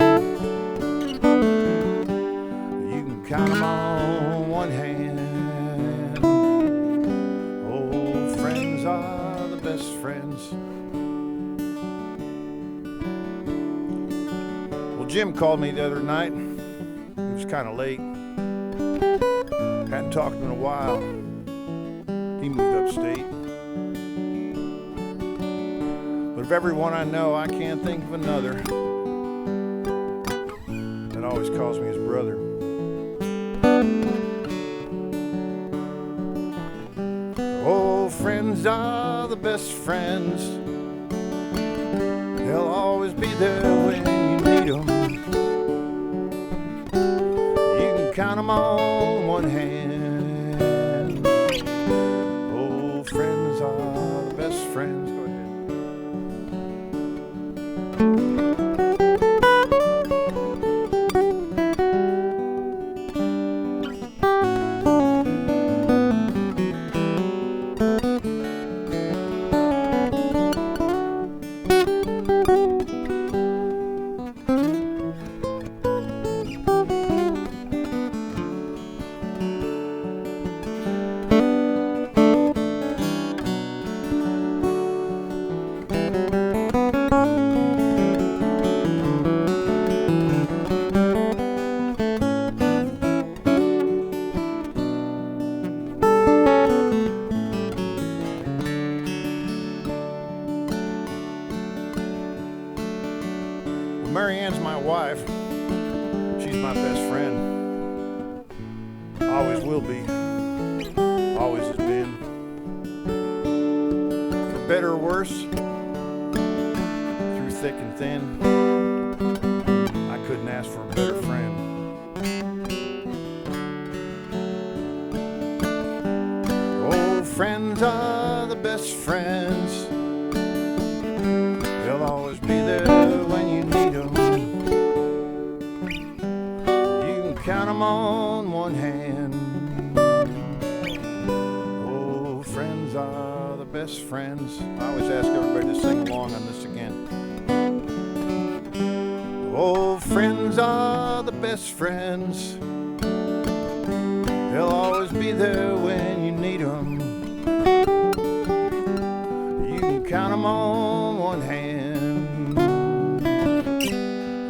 You can count them on one hand. Old friends are the best friends. Well, Jim called me the other night. It was kind of late. Hadn't talked to him in a while. He moved upstate. But of everyone I know, I can't think of another that always calls me his brother. Old friends are the best friends. They'll always be there when you need them. You can count them on one hand. Old friends are the best friends. Go ahead. Marianne's my wife. She's my best friend. Always will be. Always has been. For better or worse, through thick and thin, I couldn't ask for a better friend. Old friends are the best friends. They'll always be there when you need them. You can count them on one hand. Old friends are the best friends. I always ask everybody to sing along on this again. Old friends are the best friends. They'll always be there when you need them. You can count them on one hand.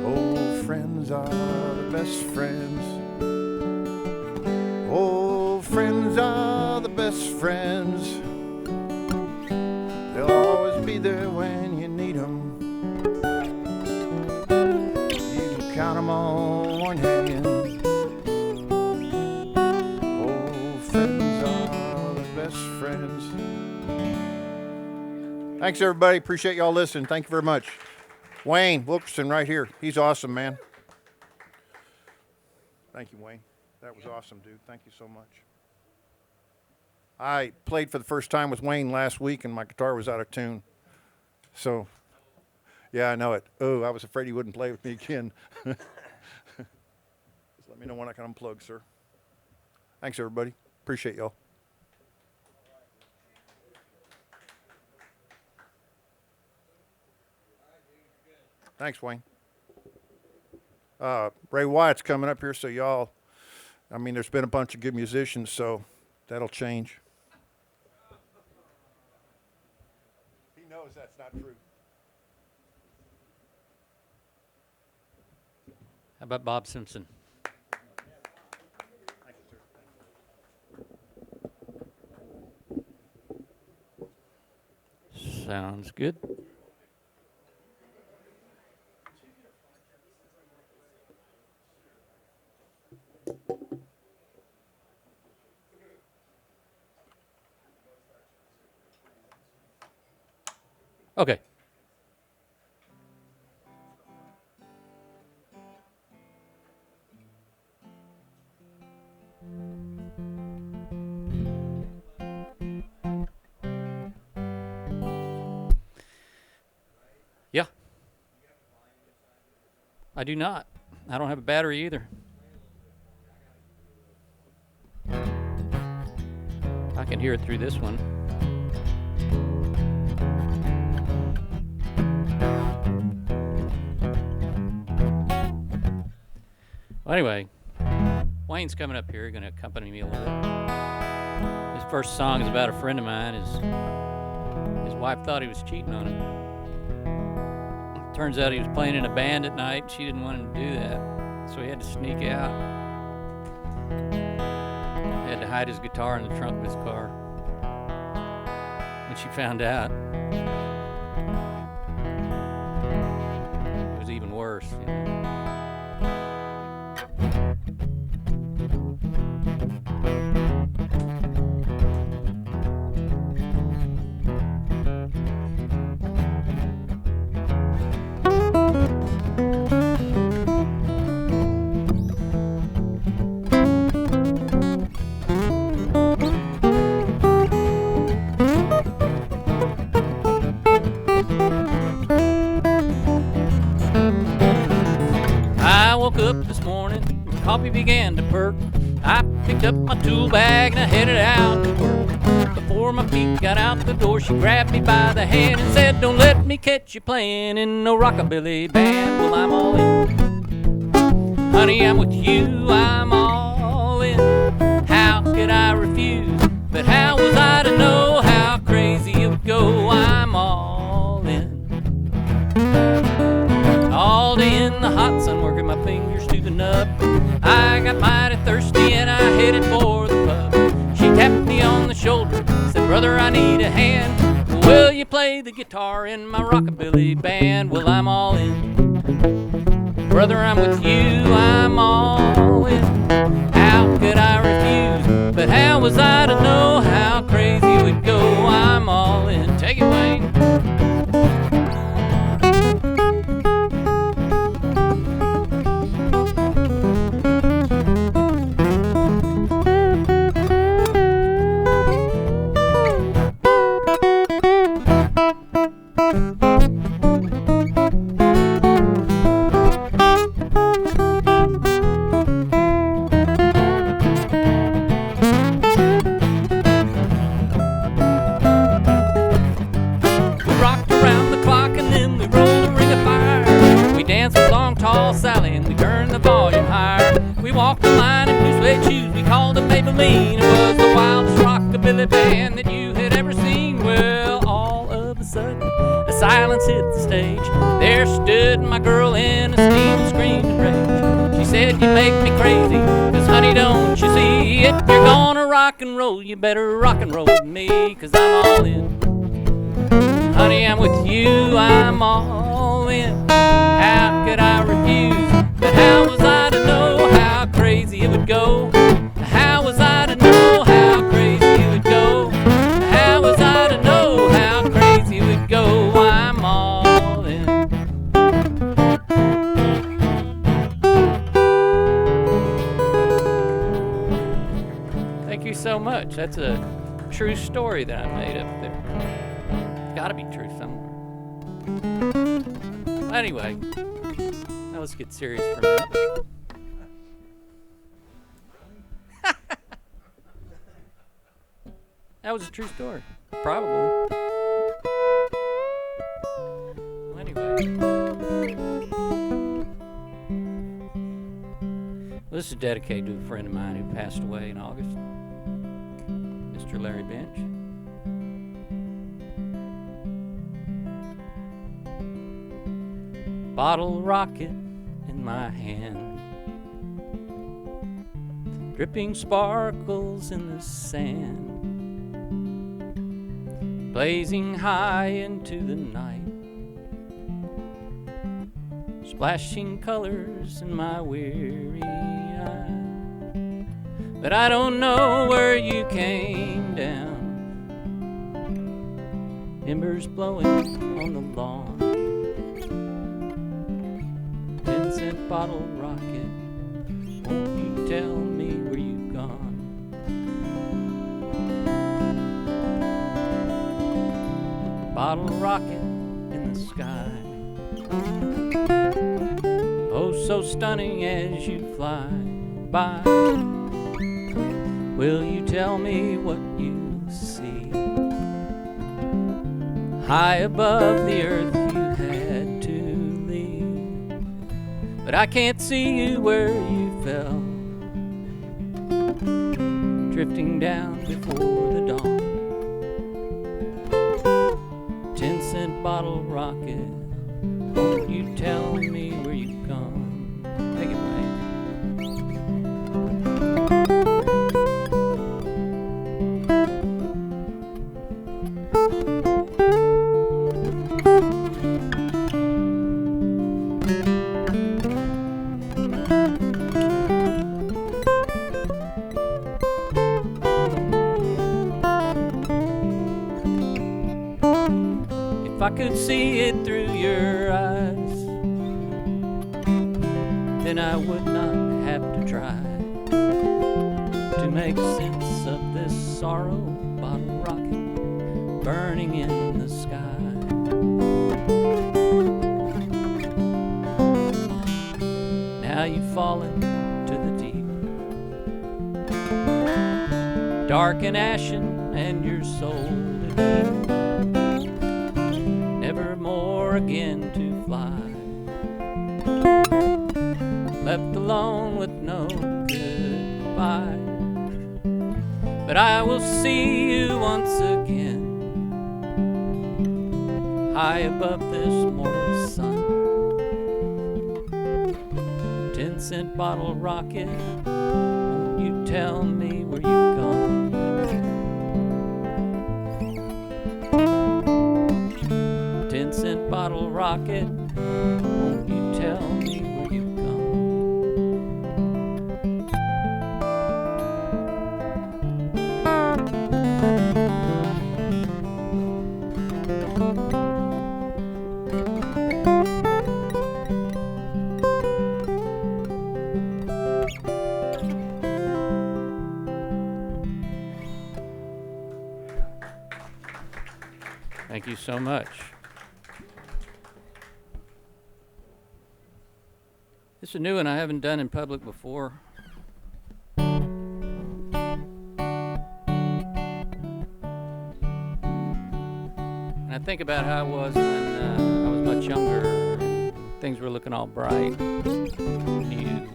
Old friends are the best friends. Old friends are the best friends. They'll always be there when you need them. You can count them on one hand. Old friends are the best friends. Thanks, everybody. Appreciate y'all listening. Thank you very much. Wayne Wilkerson right here. He's awesome, man. Thank you, Wayne. That was awesome, dude. Thank you so much. I played for the first time with Wayne last week, and my guitar was out of tune. So, yeah, I know it. Oh, I was afraid he wouldn't play with me again. Just let me know when I can unplug, sir. Thanks, everybody. Appreciate y'all. Thanks, Wayne. Ray Wyatt's coming up here, so y'all, I mean, there's been a bunch of good musicians, so that'll change. He knows that's not true. How about Bob Simpson? Thank you, sir. Sounds good. Okay. Yeah. I do not. I don't have a battery either. I can hear it through this one. Well, anyway, Wayne's coming up here, going to accompany me a little bit. His first song is about a friend of mine. His wife thought he was cheating on him. Turns out he was playing in a band at night. She didn't want him to do that, so he had to sneak out. He had to hide his guitar in the trunk of his car. When she found out, it was even worse. You know? Coffee began to perk. I picked up my tool bag and I headed out to work. Before my feet got out the door, she grabbed me by the hand and said, "Don't let me catch you playing in no rockabilly band." Well, I'm all in. Honey, I'm with you, I'm all in. How could I refuse? But how was I to know how crazy it would go? I'm all in. All day in the hot sun, working my fingers to the nub. I got mighty thirsty and I headed for the pub. She tapped me on the shoulder, said, "Brother, I need a hand. Will you play the guitar in my rockabilly band?" Well, I'm all in. Brother, I'm with you, I'm all in. How could I refuse? But how was I to know how crazy it would go? I'm all in. Take it, Wayne. Band that you had ever seen. Well, all of a sudden a silence hit the stage. There stood my girl in a steam screaming rage. She said, "You make me crazy, 'cause honey, don't you see? If you're gonna rock and roll, you better rock and roll with me, 'cause I'm all in. Honey, I'm with you, I'm all in. How could I refuse? But how was I to know how crazy it would go? How was I to know how crazy it would go? How was I to know how crazy it would go? Bench. That's a true story that I made up there. Gotta be true somewhere. Anyway, now let's get serious for a minute. That was a true story. Probably. Well, anyway. Well, this is dedicated to a friend of mine who passed away in August, Mr. Larry Bench. Bottle rocket in my hand, dripping sparkles in the sand, blazing high into the night, splashing colors in my weary eye. But I don't know where you came down, embers blowing on the lawn, 10-cent bottle rocket, won't you tell me where you've gone? Bottle rocket in the sky, oh so stunning as you fly by. Will you tell me what you see? High above the earth you had to leave, but I can't see you where you fell, drifting down before the dawn. 10-cent bottle rocket, won't you tell me where you've gone? Take it away. If I could see it through your eyes, then I would not have to try to make sense of this sorrow. Bottle rocket burning in the sky. Now you've fallen to the deep, dark and ashen, and your soul to keep, never more again to fly, left alone with no goodbye. But I will see you once again, high above this mortal sun. 10-cent bottle rocket, won't you tell me where you've gone? 10-cent bottle rocket, won't you tell me where you've gone? Thank you so much. This is a new one I haven't done in public before. And I think about how I was when I was much younger and things were looking all bright. New.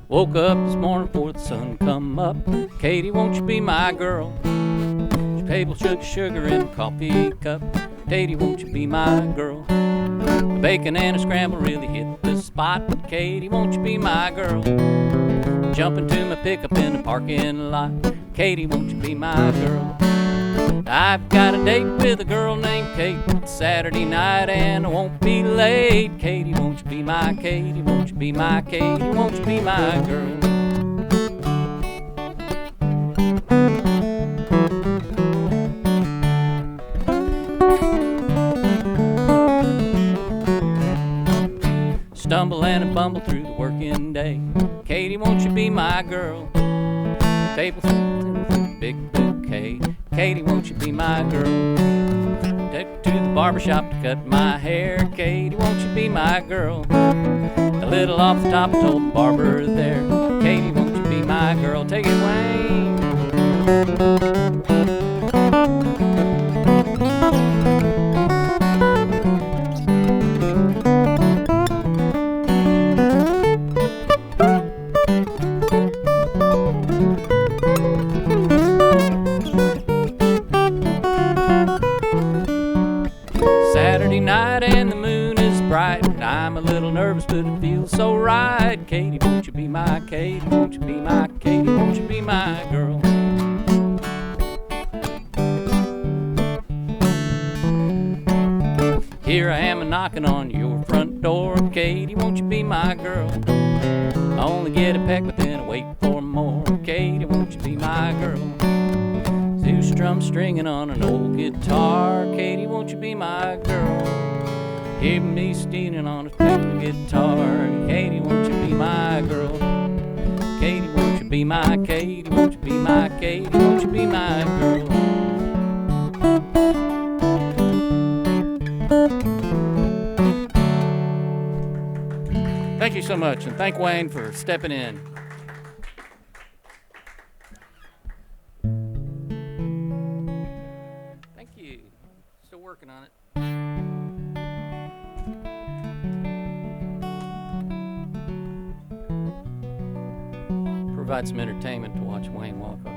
Woke up this morning before the sun come up. Katie, won't you be my girl? Table shook sugar in a coffee cup. Katie, won't you be my girl? The bacon and a scramble really hit the spot. Katie, won't you be my girl? Jump into my pickup in the parking lot. Katie, won't you be my girl? I've got a date with a girl named Kate. It's Saturday night and I won't be late. Katie, won't you be my Katie? Won't you be my Katie? Won't you be my girl? and I bumble through the working day. Katie, won't you be my girl? Table big bouquet. Katie, won't you be my girl? Take her to the barbershop to cut my hair. Katie, won't you be my girl? A little off the top, I told the barber there. Katie, won't you be my girl? Take it, Wayne. Saturday night and the moon is bright, and I'm a little nervous, but it feels so right. Katie, won't you be my Katie? Won't you be my Katie? Won't you be my girl? Here I am a knocking on your front door. Katie, won't you be my girl? I only get a peck, but then I wait for more. Katie, won't you be my girl? Two strum stringing on an old guitar. Katie, won't you be my girl? Hear me stealing on a string guitar. Katie, won't you be my girl? Katie, won't you be my Katie? Won't you be my Katie? Won't you be my girl? Thank you so much, and thank Wayne for stepping in. Thank you. Still working on it. Provide some entertainment to watch Wayne walk on.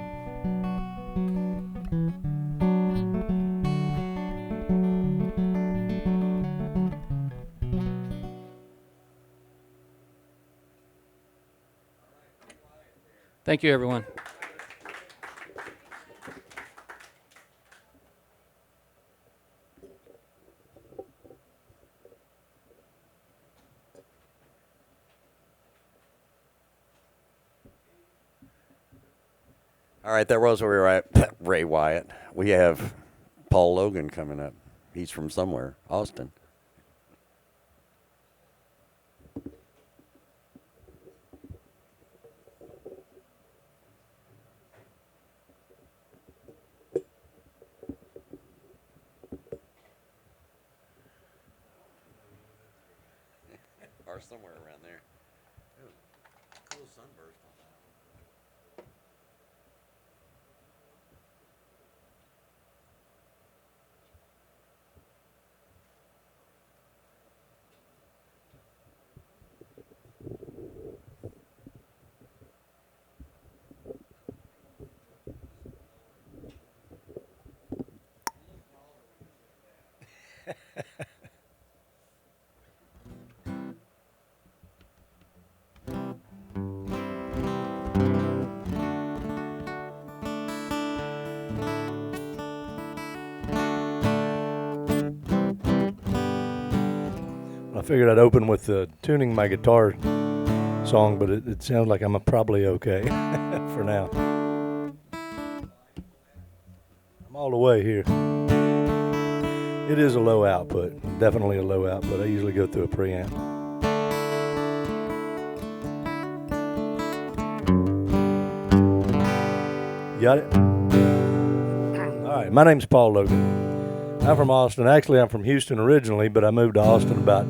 Thank you, everyone. All right, that was where we were at. Ray Wyatt. We have Paul Logan coming up. He's from somewhere, Austin. Or somewhere around there. Ooh, cool sunburst on that. I figured I'd open with tuning my guitar song, but it sounds like I'm probably okay for now. I'm all the way here. It is a low output, definitely a low output. I usually go through a preamp. Got it? All right, my name's Paul Logan. I'm from Austin. Actually, I'm from Houston originally, but I moved to Austin about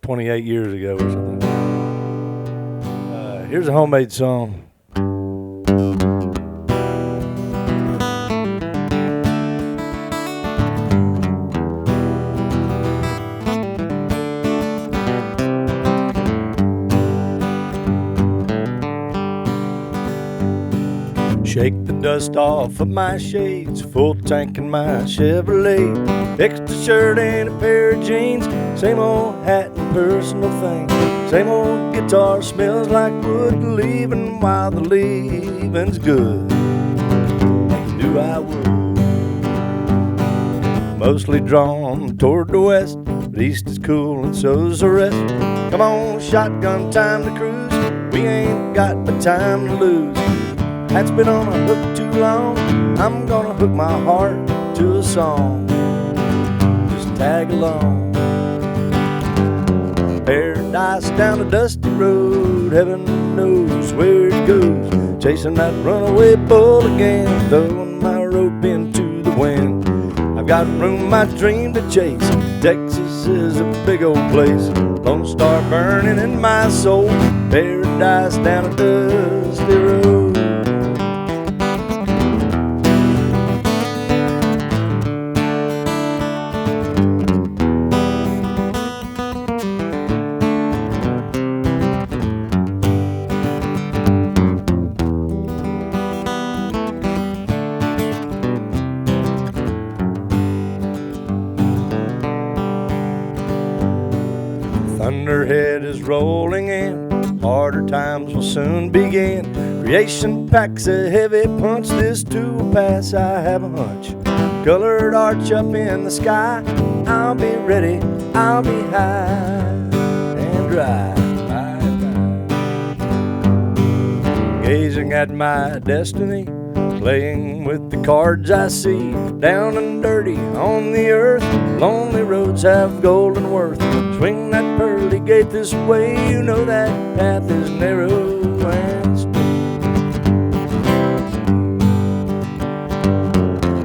28 years ago or something. Here's a homemade song. Shake the dust off of my shades, full tank in my Chevrolet, extra shirt and a pair of jeans, same old hat and personal thing, same old guitar smells like wood, leaving while the leaving's good. Like do I would. Mostly drawn toward the west, but east is cool and so's the rest. Come on, shotgun time to cruise, we ain't got but time to lose. That's been on a hook too long, I'm gonna hook my heart to a song. Just tag along. Paradise down a dusty road, heaven knows where it goes. Chasing that runaway bull again, throwing my rope into the wind. I've got room, my dream to chase. Texas is a big old place. Lone Star burning in my soul. Paradise down a dusty road. Thunderhead is rolling in, harder times will soon begin. Creation packs a heavy punch, this too will pass, I have a hunch. Colored arch up in the sky, I'll be ready, I'll be high and dry. Gazing at my destiny, playing with the cards I see. Down and dirty on the earth, lonely roads have golden worth. Swing that pearly gate this way, you know that path is narrow and steep.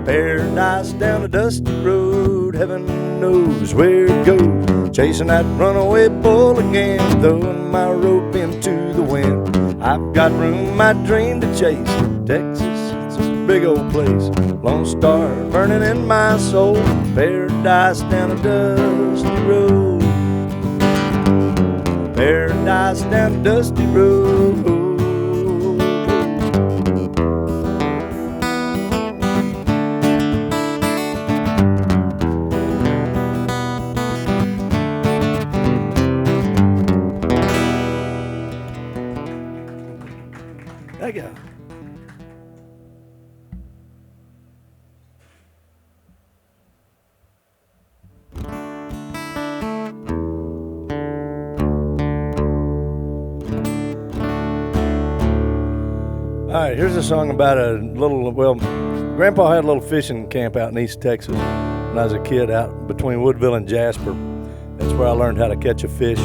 Paradise down a dusty road, heaven knows where it goes. Chasing that runaway bull again, throwing my rope into the wind. I've got room, my dream to chase. Texas, it's a big old place. Lone Star burning in my soul. Paradise down a dusty road. Paradise down a dusty road. There you go. All right, here's a song about a little, well, Grandpa had a little fishing camp out in East Texas when I was a kid out between Woodville and Jasper. That's where I learned how to catch a fish.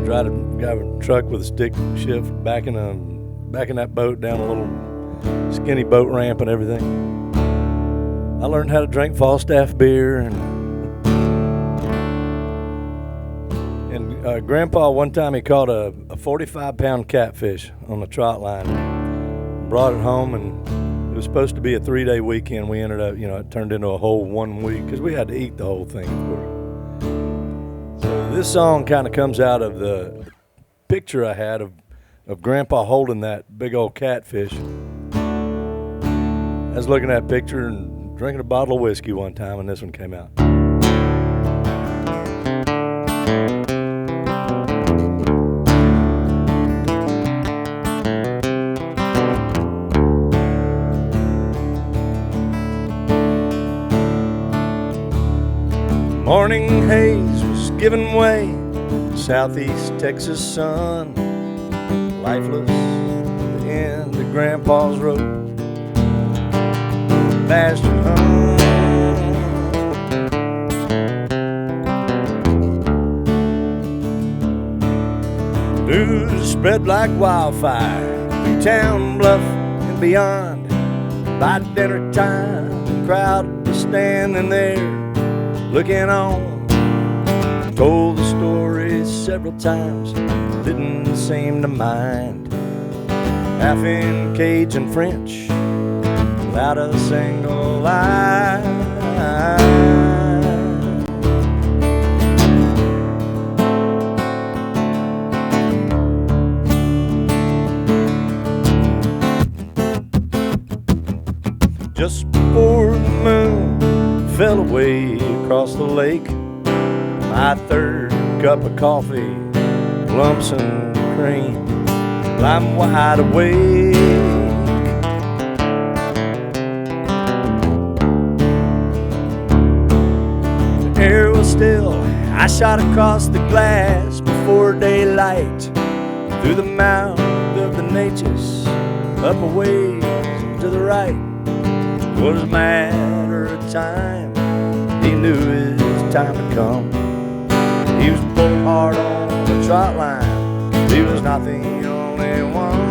Drive a truck with a stick shift, backing that boat down a little skinny boat ramp and everything. I learned how to drink Falstaff beer and Grandpa, one time he caught a 45-pound catfish on the trot line. Brought it home, and it was supposed to be a 3-day weekend. We ended up, it turned into a whole 1 week because we had to eat the whole thing, of course. So this song kind of comes out of the picture I had of Grandpa holding that big old catfish. I was looking at that picture and drinking a bottle of whiskey one time, and this one came out. Morning haze was giving way, southeast Texas sun, lifeless at the end of Grandpa's rope. Bastard hung. News spread like wildfire through town, bluff, and beyond. By dinner time, the crowd was standing there looking on. Told the story several times, didn't seem to mind. Half in Cajun French, without a single line. Just before the moon fell away across the lake, my third cup of coffee, lumps and cream, I'm wide awake. The air was still, I shot across the glass before daylight, through the mouth of the Natchez, up a ways to the right. It was a matter of time, he knew his time had come. He was pulling hard on the trot line. He was not the only one.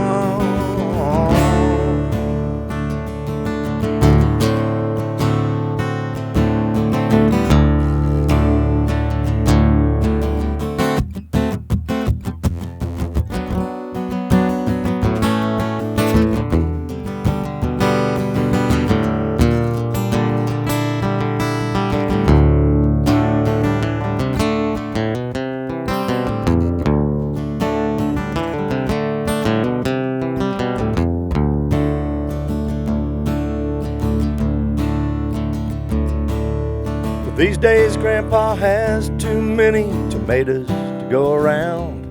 These days, Grandpa has too many tomatoes to go around.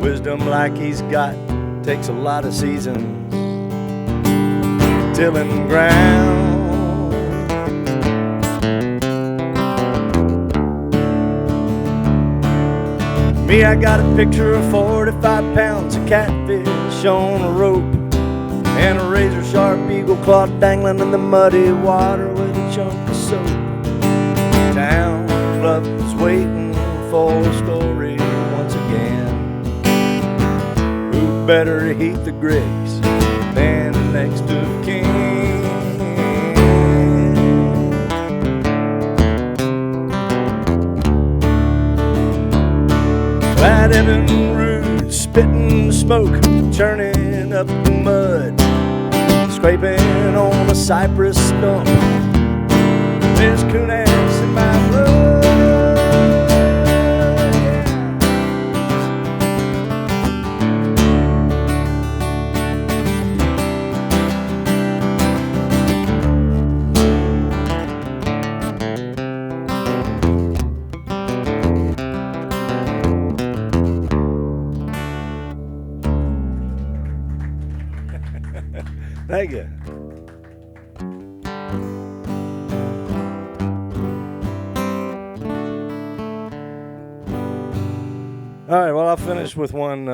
Wisdom like he's got takes a lot of seasons, tilling ground. Me, I got a picture of 45 pounds of catfish on a rope and a razor sharp eagle claw dangling in the muddy water with a chunk of soap. Town love is waiting for a story once again. Who better to heat the grapes than the next of kin? Glad Evan Rude spitting smoke, churning up the mud, scraping on a cypress stump. There's coon ass in my blood. Thank you. All right, well, I'll finish with one.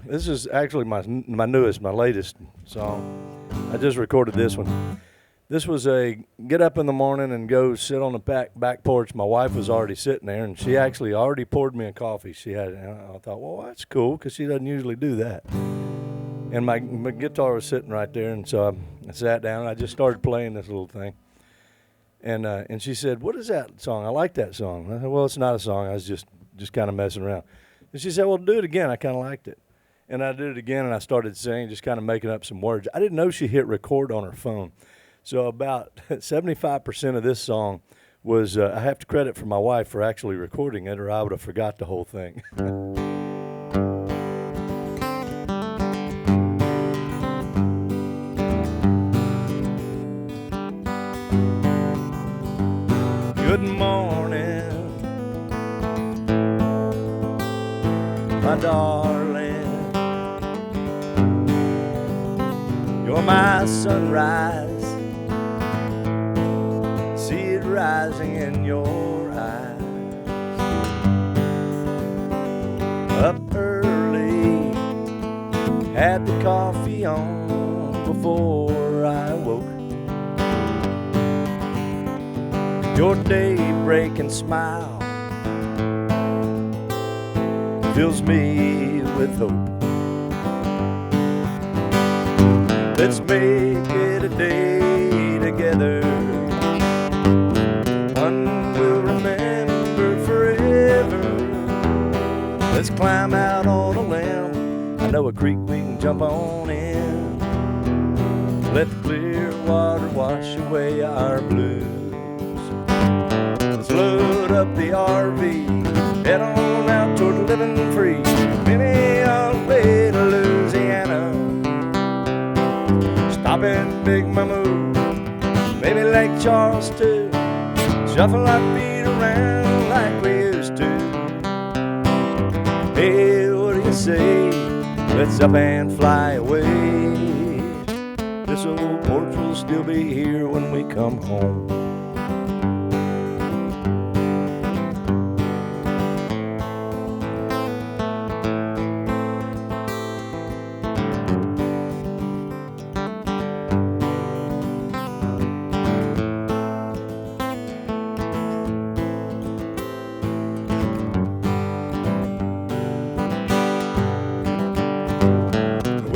This is actually my newest, my latest song. I just recorded this one. This was a get up in the morning and go sit on the back porch. My wife was already sitting there, and she actually already poured me a coffee. She had, and I thought, well, that's cool, because she doesn't usually do that. And my guitar was sitting right there, and so I sat down, and I just started playing this little thing. And she said, what is that song? I like that song. I said, well, it's not a song. I was just kind of messing around. And she said, well, do it again. I kind of liked it. And I did it again, and I started singing, just kind of making up some words. I didn't know she hit record on her phone. So about 75% of this song was, I have to credit for my wife for actually recording it, or I would have forgot the whole thing. Good morning, my darling. You're my sunrise. See it rising in your eyes. Up early, had the coffee on before I woke. Your daybreaking smile fills me with hope. Let's make it a day together, one we'll remember forever. Let's climb out on a limb, I know a creek we can jump on in. Let the clear water wash away our blues. Let's load up the RV, head on out toward living free. Maybe all the way to Louisiana, stop in Big Mamou, maybe Lake Charles too. Shuffle our feet around like we used to. Hey, what do you say? Let's up and fly away. This old porch will still be here when we come home.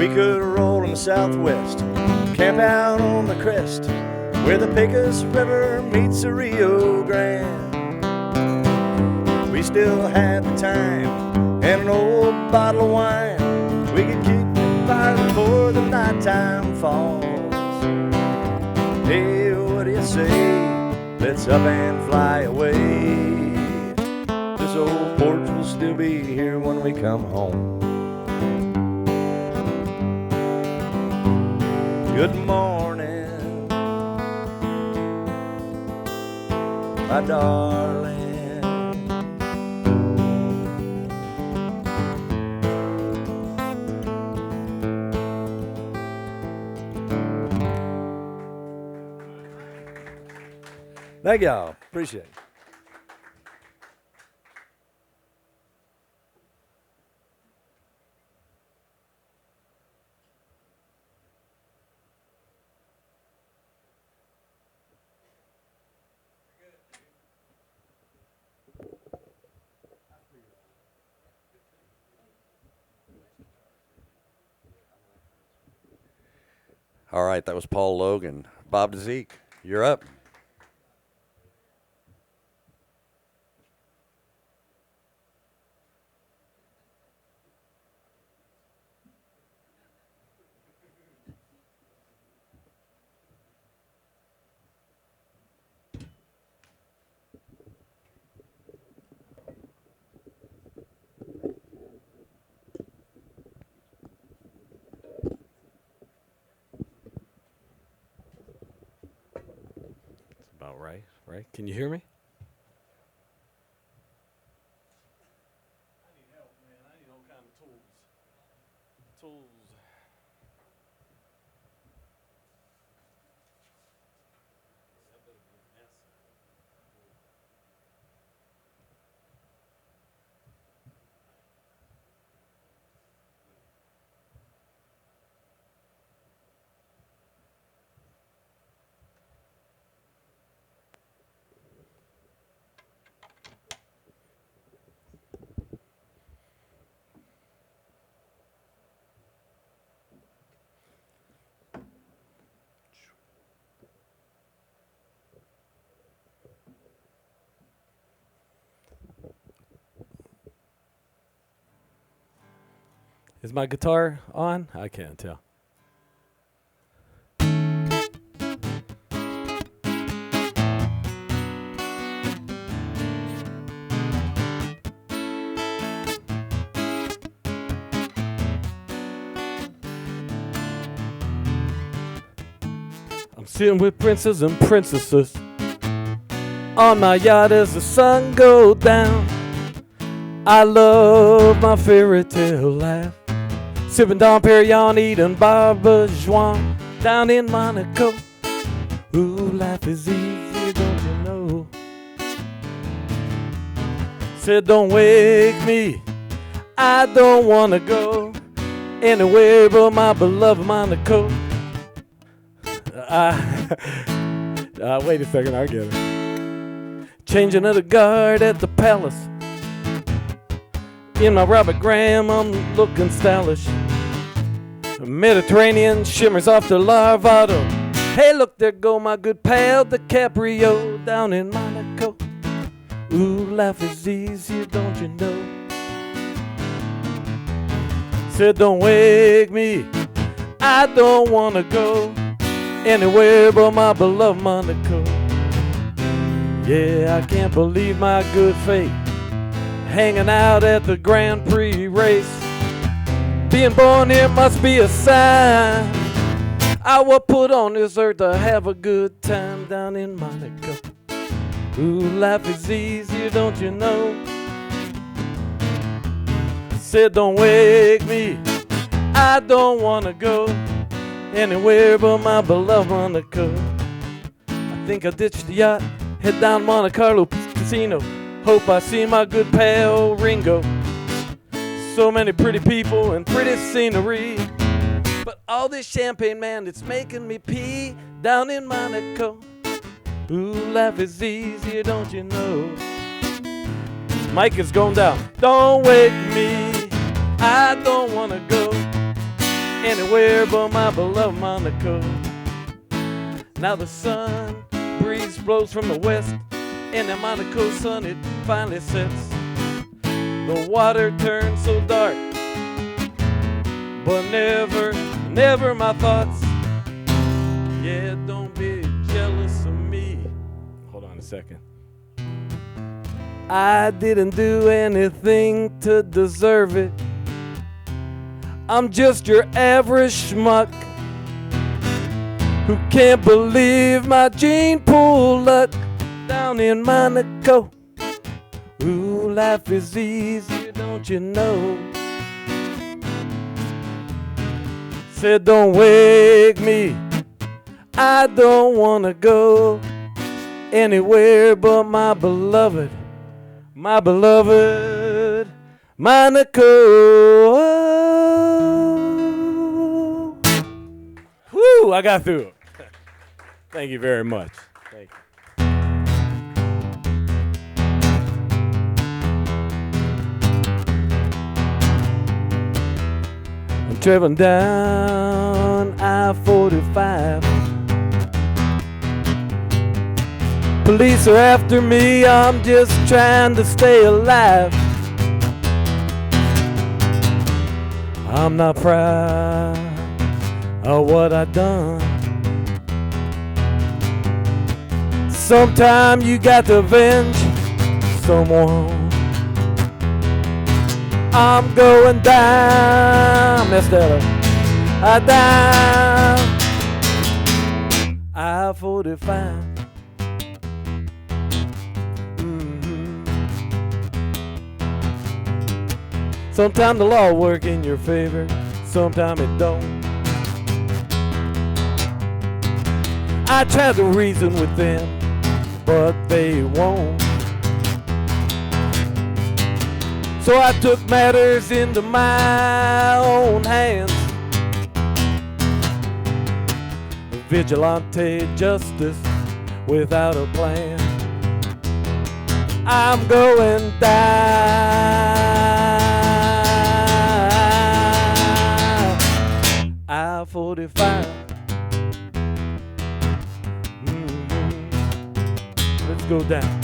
We could roll in the southwest, camp out on the crest, where the Pecos River meets the Rio Grande. We still had the time and an old bottle of wine. We could kick the fire before the nighttime falls. Hey, what do you say? Let's up and fly away. This old porch will still be here when we come home. Good morning, my darling. Thank y'all. Appreciate it. All right, that was Paul Logan. Bob DeZeke, you're up. About right? Can you hear me? I need help, man. I need all kind of tools. Is my guitar on? I can't tell. I'm sitting with princes and princesses on my yacht as the sun goes down. I love my fairy tale life, sipping Dom Perignon, eating Barbejois down in Monaco. Ooh, life is easy, don't you know? Said, don't wake me, I don't wanna go anywhere but my beloved Monaco. Wait a second, I'll get it. Changing of the guard at the palace. In my Robert Graham, I'm looking stylish. Mediterranean shimmers off the Larvado. Hey, look, there go my good pal DiCaprio down in Monaco. Ooh, life is easy, don't you know? Said, don't wake me, I don't wanna go anywhere but my beloved Monaco. Yeah, I can't believe my good fate, hanging out at the Grand Prix race. Being born here must be a sign. I was put on this earth to have a good time down in Monaco. Ooh, life is easier, don't you know? Said, don't wake me, I don't wanna go anywhere but my beloved Monaco. I think I ditched the yacht, head down Monte Carlo Casino. Hope I see my good pal Ringo. So many pretty people and pretty scenery, but all this champagne, man, it's making me pee down in Monaco. Ooh, life is easier, don't you know? Mike is going down. Don't wake me, I don't wanna go anywhere but my beloved Monaco. Now the sun breeze blows from the west, and the Monaco sun it finally sets. The water turns so dark, but never my thoughts. Yeah, don't be jealous of me. Hold on a second. I didn't do anything to deserve it. I'm just your average schmuck who can't believe my gene pool luck down in Monaco. Ooh, life is easier, don't you know? Said don't wake me, I don't wanna go anywhere but my beloved Monaco. Woo, I got through it. Thank you very much. Thank you. I'm traveling down I-45. Police are after me, I'm just trying to stay alive. I'm not proud of what I done. Sometime you got to avenge someone. I'm going down, messed that up. I-45. Sometimes the law work in your favor, sometimes it don't. I try to reason with them, but they won't. So I took matters into my own hands. Vigilante justice without a plan. I'm going down I-45. Let's go down.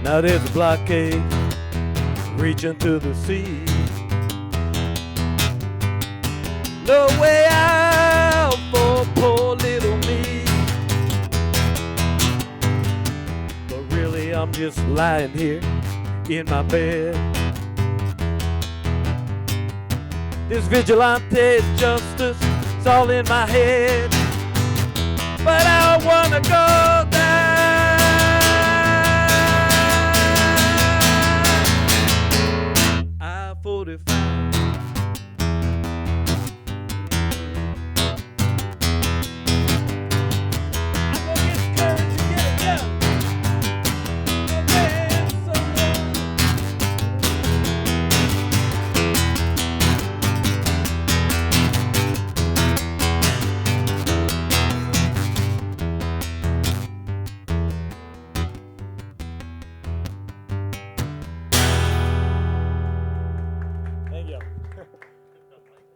Now there's a blockade reaching to the sea. No way out for poor little me. But really I'm just lying here in my bed. This vigilante justice is all in my head. But I wanna go down I-45.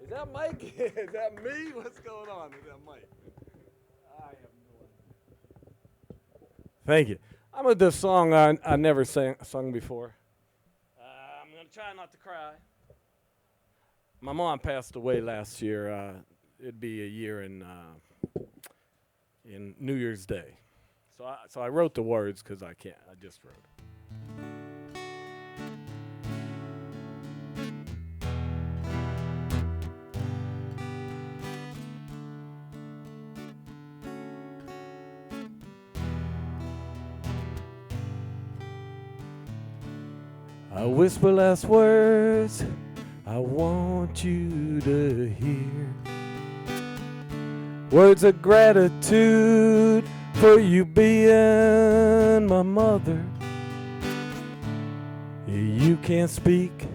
Is that Mike? Is that me? What's going on? Is that Mike? I have no idea. Thank you. I'm going to do a song I never sung before. I'm going to try not to cry. My mom passed away last year. It'd be a year in New Year's Day. So I wrote the words because I can't. I just wrote it. I whisper last words I want you to hear. Words of gratitude for you being my mother. You can't speak,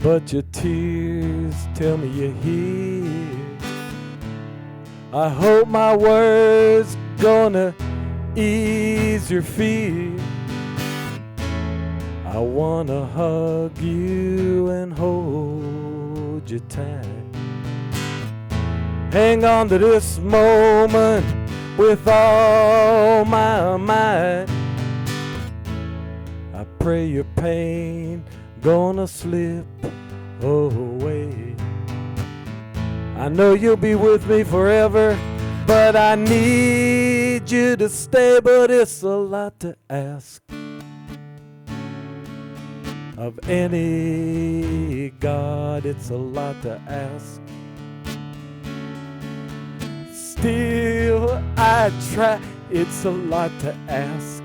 but your tears tell me you're here. I hope my words gonna ease your fear. I wanna hug you and hold you tight. Hang on to this moment with all my might. I pray your pain gonna slip away. I know you'll be with me forever, but I need you to stay. But it's a lot to ask of any God. It's a lot to ask. Still I try. It's a lot to ask.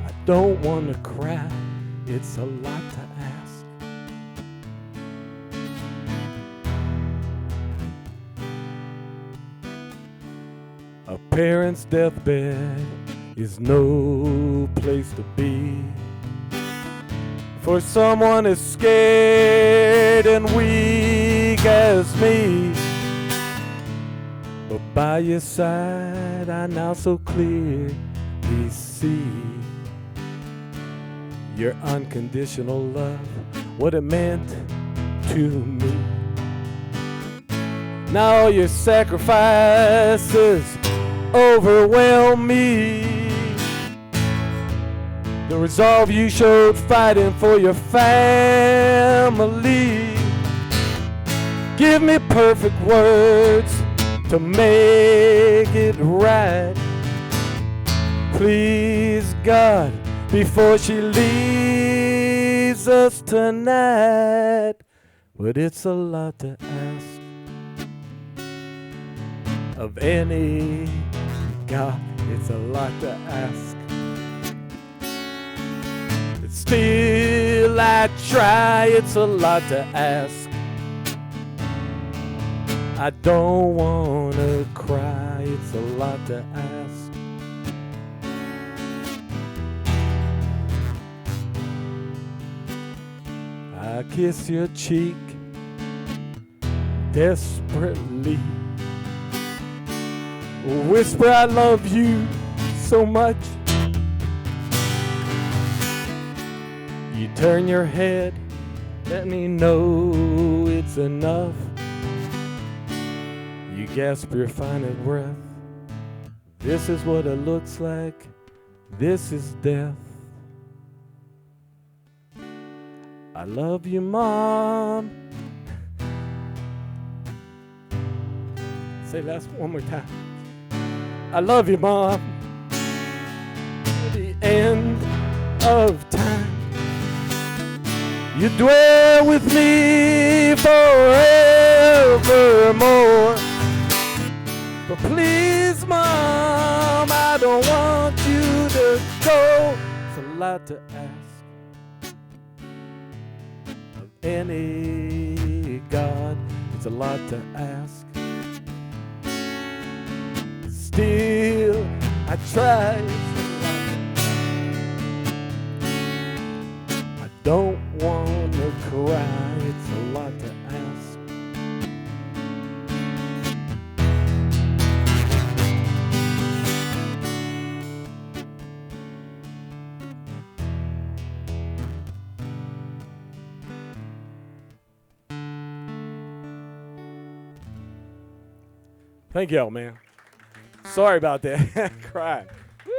I don't want to cry. It's a lot to ask. A parent's deathbed is no place to be for someone as scared and weak as me. But by your side I now so clearly see your unconditional love, what it meant to me. Now your sacrifices overwhelm me. The resolve you showed fighting for your family. Give me perfect words to make it right. Please, God, before she leaves us tonight. But it's a lot to ask of any God. It's a lot to ask. Still I try. It's a lot to ask. I don't wanna cry. It's a lot to ask. I kiss your cheek desperately. Whisper I love you so much. You turn your head, let me know it's enough. You gasp your final breath. This is what it looks like. This is death. I love you, Mom. Say last one more time. I love you, Mom. To the end of time. You dwell with me forevermore. But please, Mom, I don't want you to go. It's a lot to ask of any God. It's a lot to ask. Still, I try. I don't want to cry. It's a lot to ask. Thank y'all, man. Sorry about that. Crying. Woo.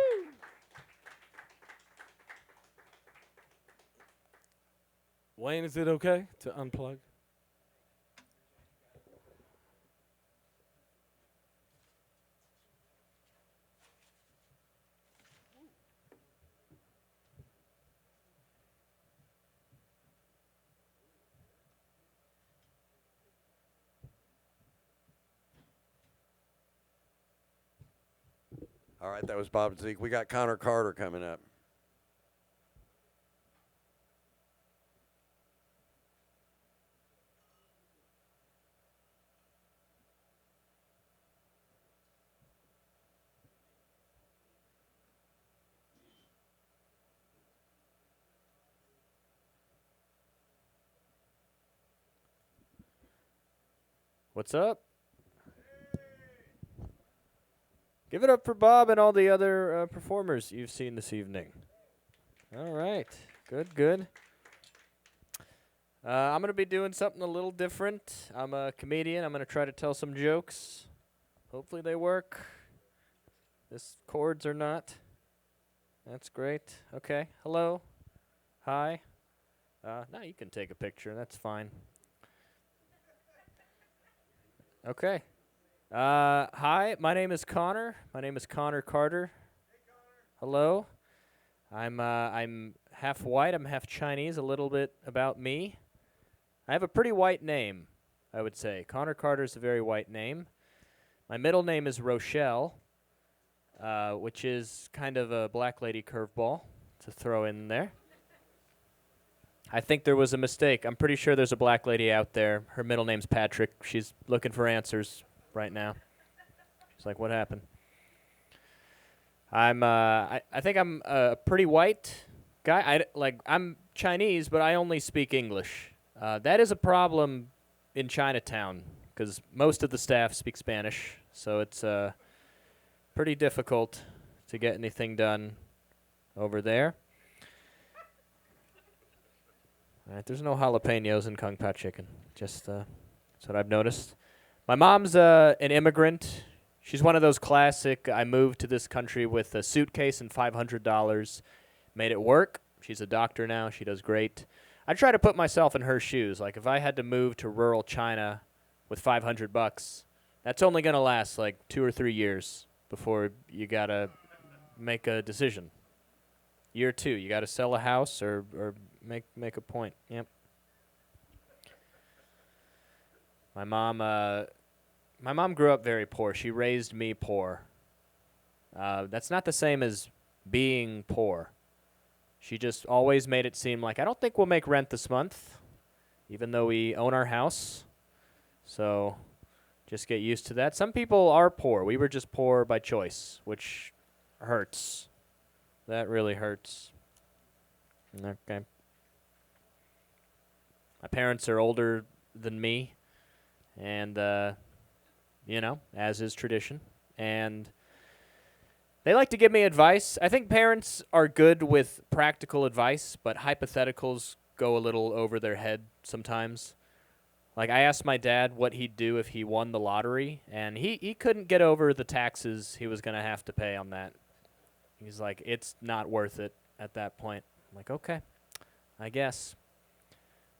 Wayne, is it okay to unplug? All right, that was Bob and Zeke. We got Connor Carter coming up. What's up? Give it up for Bob and all the other performers you've seen this evening. All right. Good, good. I'm going to be doing something a little different. I'm a comedian. I'm going to try to tell some jokes. Hopefully they work. This chords or not. That's great. Okay. Hello. Hi. Now you can take a picture. That's fine. Okay. Hi. My name is Connor. My name is Connor Carter. Hey, Connor. Hello. I'm half white. I'm half Chinese. A little bit about me. I have a pretty white name, I would say. Connor Carter is a very white name. My middle name is Rochelle, which is kind of a black lady curveball to throw in there. I think there was a mistake. I'm pretty sure there's a black lady out there. Her middle name's Patrick. She's looking for answers right now. She's like, what happened? I think I'm a pretty white guy. I'm Chinese, but I only speak English. That is a problem in Chinatown because most of the staff speak Spanish, so it's pretty difficult to get anything done over there. All right, there's no jalapenos in Kung Pao chicken. Just that's what I've noticed. My mom's an immigrant. She's one of those classic, I moved to this country with a suitcase and $500, made it work. She's a doctor now. She does great. I try to put myself in her shoes. Like, if I had to move to rural China with $500, that's only going to last, like, 2 or 3 years before you got to make a decision. Year 2, you got to sell a house or make a point. Yep. My mom grew up very poor. She raised me poor. That's not the same as being poor. She just always made it seem like, I don't think we'll make rent this month, even though we own our house. So just get used to that. Some people are poor. We were just poor by choice, which hurts. That really hurts. Okay. My parents are older than me, and, as is tradition. And they like to give me advice. I think parents are good with practical advice, but hypotheticals go a little over their head sometimes. Like, I asked my dad what he'd do if he won the lottery, and he couldn't get over the taxes he was going to have to pay on that. He's like, it's not worth it at that point. I'm like, okay, I guess.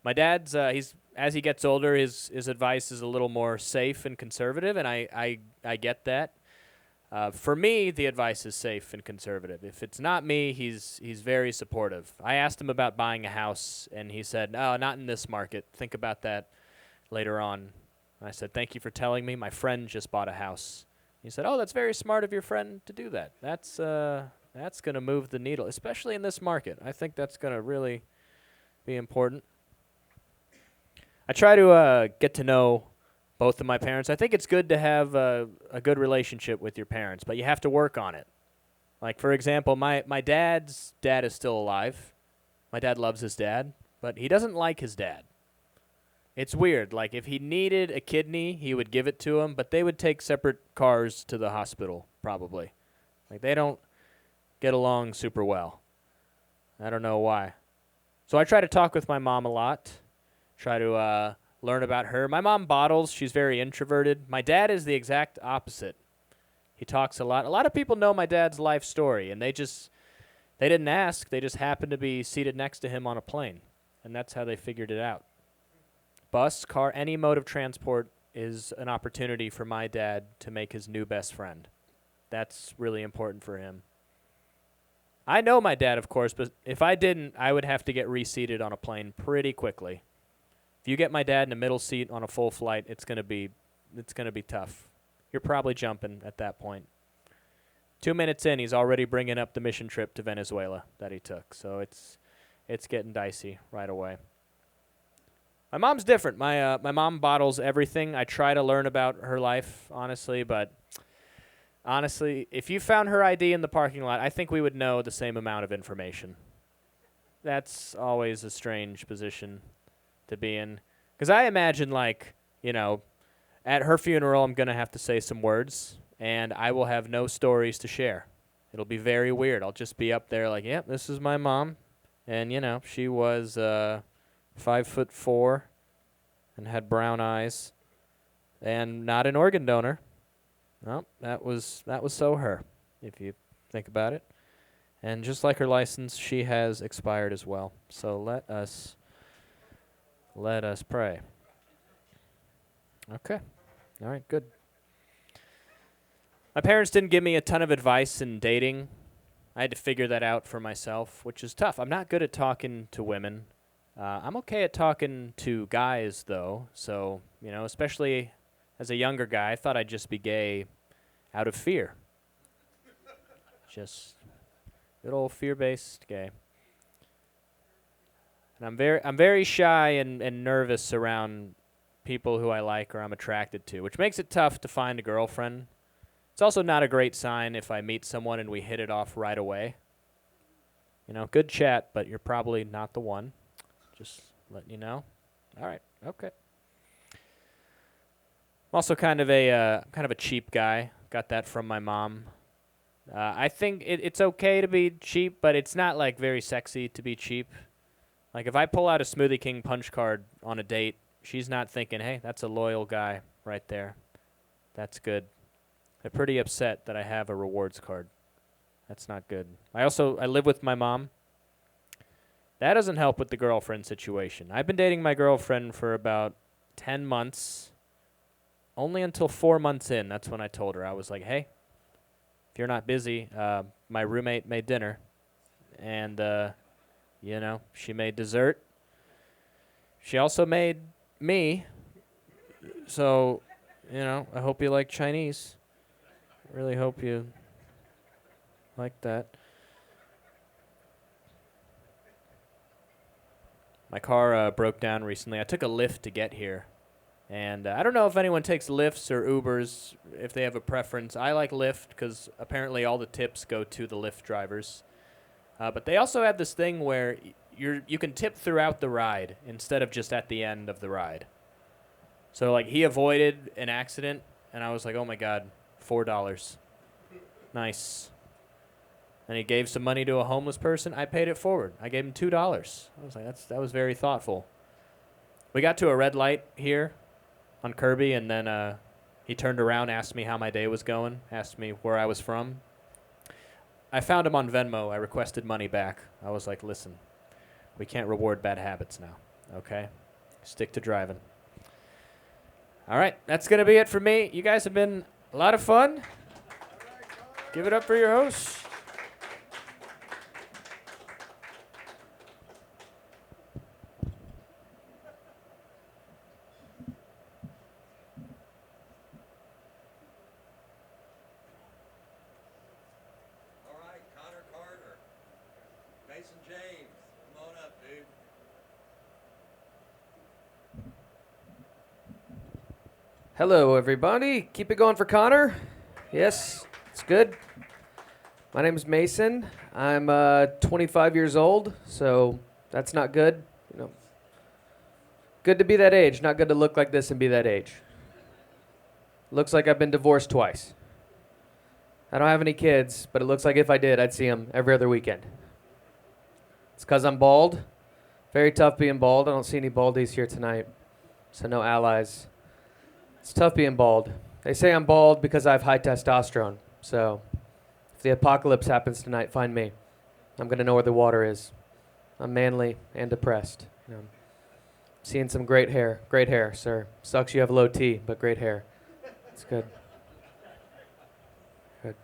My dad's, as he gets older, his advice is a little more safe and conservative, and I get that. For me, the advice is safe and conservative. If it's not me, he's very supportive. I asked him about buying a house, and he said, no, not in this market. Think about that later on. And I said, thank you for telling me. My friend just bought a house. He said, oh, that's very smart of your friend to do that. That's going to move the needle, especially in this market. I think that's going to really be important. I try to get to know both of my parents. I think it's good to have a good relationship with your parents, but you have to work on it. Like, for example, my dad's dad is still alive. My dad loves his dad, but he doesn't like his dad. It's weird. Like, if he needed a kidney, he would give it to him, but they would take separate cars to the hospital, probably. Like, they don't get along super well. I don't know why. So I try to talk with my mom a lot, try to learn about her. My mom bottles. She's very introverted. My dad is the exact opposite. He talks a lot. A lot of people know my dad's life story, and they didn't ask. They just happened to be seated next to him on a plane, and that's how they figured it out. Bus, car, any mode of transport is an opportunity for my dad to make his new best friend. That's really important for him. I know my dad, of course, but if I didn't, I would have to get reseated on a plane pretty quickly. If you get my dad in a middle seat on a full flight, it's gonna be tough. You're probably jumping at that point. 2 minutes in, he's already bringing up the mission trip to Venezuela that he took. So it's getting dicey right away. My mom's different. My mom bottles everything. I try to learn about her life, honestly, but honestly, if you found her ID in the parking lot, I think we would know the same amount of information. That's always a strange position to be in. Because I imagine, like, At her funeral, I'm going to have to say some words, and I will have no stories to share. It'll be very weird. I'll just be up there like, yep, this is my mom. And, you know, she was 5'4" and had brown eyes and not an organ donor. No, that was so her, if you think about it. And just like her license, she has expired as well. So let us pray. Okay. All right, good. My parents didn't give me a ton of advice in dating. I had to figure that out for myself, which is tough. I'm not good at talking to women. I'm okay at talking to guys, though. So, you know, especially as a younger guy, I thought I'd just be gay out of fear. Just good old fear-based gay. And I'm very shy and nervous around people who I like or I'm attracted to, which makes it tough to find a girlfriend. It's also not a great sign if I meet someone and we hit it off right away. You know, good chat, but you're probably not the one. Just letting you know. All right, okay. I'm also kind of a cheap guy. Got that from my mom. I think it's okay to be cheap, but it's not like very sexy to be cheap. Like if I pull out a Smoothie King punch card on a date, she's not thinking, hey, that's a loyal guy right there. That's good. They're pretty upset that I have a rewards card. That's not good. I live with my mom. That doesn't help with the girlfriend situation. I've been dating my girlfriend for about 10 months. Only until 4 months in, that's when I told her. I was like, hey, if you're not busy, my roommate made dinner. And, you know, she made dessert. She also made me. So, you know, I hope you like Chinese. I really hope you like that. My car broke down recently. I took a Lyft to get here. And I don't know if anyone takes Lyfts or Ubers, if they have a preference. I like Lyft because apparently all the tips go to the Lyft drivers. But they also have this thing where you can tip throughout the ride instead of just at the end of the ride. So, like, he avoided an accident, and I was like, oh, my God, $4. Nice. And he gave some money to a homeless person. I paid it forward. I gave him $2. I was like, that was very thoughtful. We got to a red light here on Kirby, and then he turned around, asked me how my day was going, asked me where I was from. I found him on Venmo. I requested money back. I was like, listen, we can't reward bad habits now, okay? Stick to driving. All right, that's going to be it for me. You guys have been a lot of fun. Give it up for your host. Hello, everybody. Keep it going for Connor. Yes, it's good. My name is Mason. I'm 25 years old, so that's not good. You know, good to be that age, not good to look like this and be that age. Looks like I've been divorced twice. I don't have any kids, but it looks like if I did, I'd see them every other weekend. It's because I'm bald. Very tough being bald. I don't see any baldies here tonight, so no allies. It's tough being bald. They say I'm bald because I have high testosterone. So if the apocalypse happens tonight, find me. I'm going to know where the water is. I'm manly and depressed. You know, seeing some great hair. Great hair, sir. Sucks you have low T, but great hair. It's good. Good.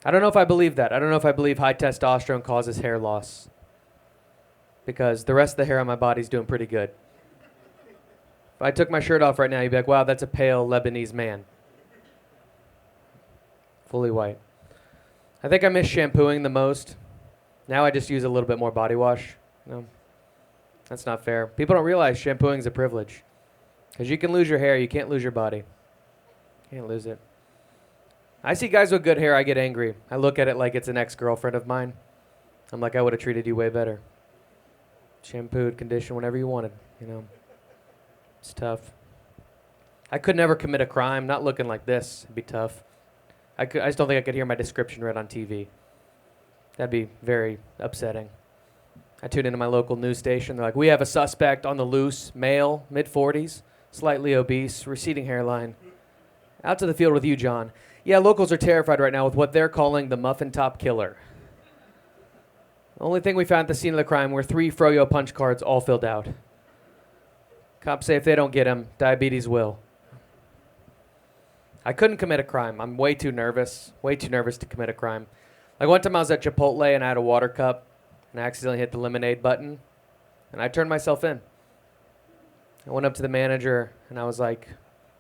I don't know if I believe that. I don't know if I believe high testosterone causes hair loss. Because the rest of the hair on my body's doing pretty good. If I took my shirt off right now, you'd be like, wow, that's a pale Lebanese man. Fully white. I think I miss shampooing the most. Now I just use a little bit more body wash. No, that's not fair. People don't realize shampooing is a privilege. Because you can lose your hair, you can't lose your body. Can't lose it. I see guys with good hair, I get angry. I look at it like it's an ex-girlfriend of mine. I'm like, I would have treated you way better. Shampooed, conditioned, whatever you wanted, you know. It's tough. I could never commit a crime. Not looking like this. It'd be tough. I just don't think I could hear my description read on TV. That'd be very upsetting. I tuned into my local news station. They're like, we have a suspect on the loose, male, mid-40s, slightly obese, receding hairline. Out to the field with you, John. Yeah, locals are terrified right now with what they're calling the muffin top killer. The only thing we found at the scene of the crime were 3 Froyo punch cards all filled out. Cops say if they don't get him, diabetes will. I couldn't commit a crime. I'm way too nervous to commit a crime. Like one time I was at Chipotle and I had a water cup and I accidentally hit the lemonade button and I turned myself in. I went up to the manager and I was like,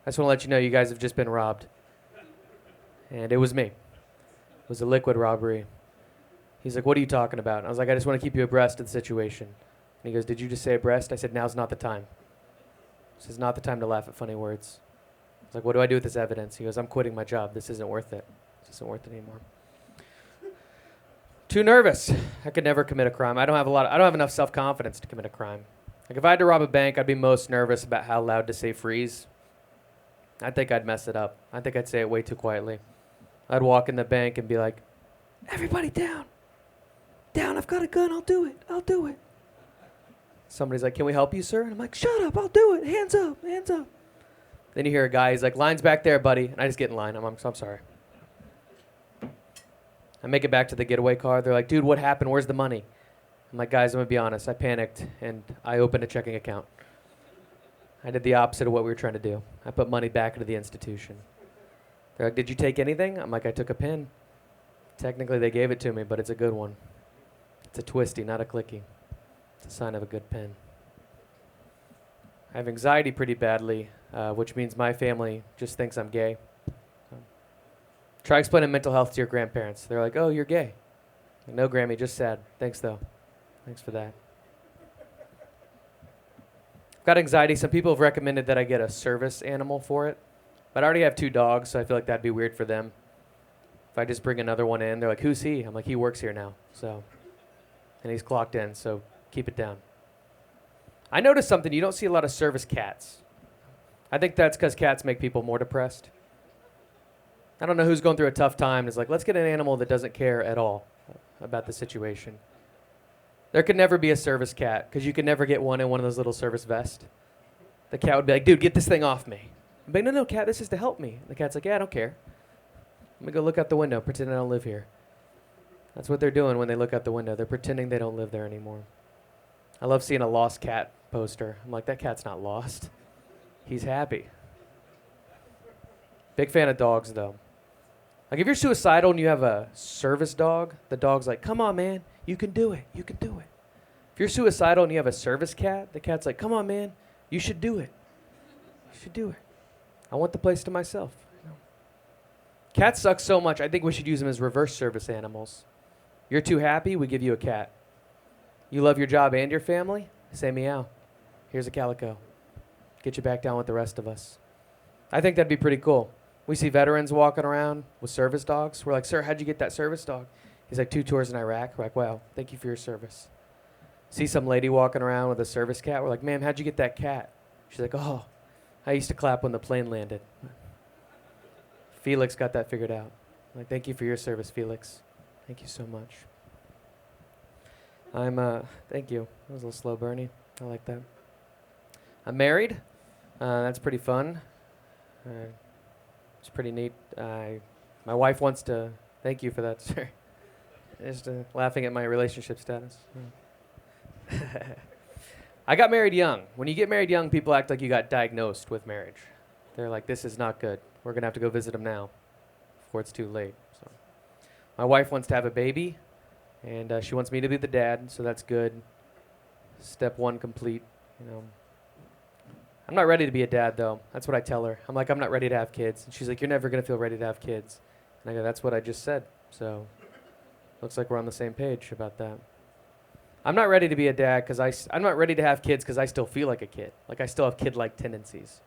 I just want to let you know you guys have just been robbed. And it was me. It was a liquid robbery. He's like, what are you talking about? And I was like, I just want to keep you abreast of the situation. And he goes, did you just say abreast? I said, now's not the time. This is not the time to laugh at funny words. I was like, what do I do with this evidence? He goes, I'm quitting my job. This isn't worth it. This isn't worth it anymore. Too nervous. I could never commit a crime. I don't have enough self-confidence to commit a crime. Like if I had to rob a bank, I'd be most nervous about how loud to say freeze. I think I'd mess it up. I think I'd say it way too quietly. I'd walk in the bank and be like, everybody down. Down, I've got a gun. I'll do it. I'll do it. Somebody's like, can we help you, sir? And I'm like, shut up. I'll do it. Hands up. Hands up. Then you hear a guy, he's like, line's back there, buddy. And I just get in line. I'm sorry. I make it back to the getaway car. They're like, dude, what happened? Where's the money? I'm like, guys, I'm going to be honest. I panicked, and I opened a checking account. I did the opposite of what we were trying to do. I put money back into the institution. They're like, did you take anything? I'm like, I took a pen. Technically, they gave it to me, but it's a good one. It's a twisty, not a clicky. It's a sign of a good pen. I have anxiety pretty badly, which means my family just thinks I'm gay. Try explaining mental health to your grandparents. They're like, oh, you're gay. Like, no, Grammy, just sad. Thanks, though. Thanks for that. I've got anxiety. Some people have recommended that I get a service animal for it. But I already have 2 dogs, so I feel like that'd be weird for them. If I just bring another one in, they're like, who's he? I'm like, he works here now. So, and he's clocked in, so keep it down. I noticed something. You don't see a lot of service cats. I think that's because cats make people more depressed. I don't know who's going through a tough time and is like, let's get an animal that doesn't care at all about the situation. There could never be a service cat because you could never get one in one of those little service vests. The cat would be like, dude, get this thing off me. I'm like, no, cat, this is to help me. And the cat's like, yeah, I don't care. Let me go look out the window, pretend I don't live here. That's what they're doing when they look out the window. They're pretending they don't live there anymore. I love seeing a lost cat poster. I'm like, that cat's not lost. He's happy. Big fan of dogs, though. Like, if you're suicidal and you have a service dog, the dog's like, come on, man, you can do it. You can do it. If you're suicidal and you have a service cat, the cat's like, come on, man, you should do it. You should do it. I want the place to myself. You know? Cats suck so much, I think we should use them as reverse service animals. You're too happy, we give you a cat. You love your job and your family? Say meow. Here's a calico. Get you back down with the rest of us. I think that'd be pretty cool. We see veterans walking around with service dogs. We're like, sir, how'd you get that service dog? He's like, 2 tours in Iraq. We're like, wow, thank you for your service. See some lady walking around with a service cat. We're like, ma'am, how'd you get that cat? She's like, oh, I used to clap when the plane landed. Felix got that figured out. I'm like, thank you for your service, Felix. Thank you so much. Thank you. That was a little slow, Bernie. I like that. I'm married. That's pretty fun. It's pretty neat. My wife wants to, thank you for that, sir. Just laughing at my relationship status. I got married young. When you get married young, people act like you got diagnosed with marriage. They're like, this is not good. We're going to have to go visit him now before it's too late. So, my wife wants to have a baby, and she wants me to be the dad, so that's good. Step 1 complete, you know. I'm not ready to be a dad, though. That's what I tell her. I'm like, I'm not ready to have kids. And she's like, you're never going to feel ready to have kids. And I go, that's what I just said. So looks like we're on the same page about that. I'm not ready to be a dad because I'm not ready to have kids because I still feel like a kid. Like I still have kid-like tendencies.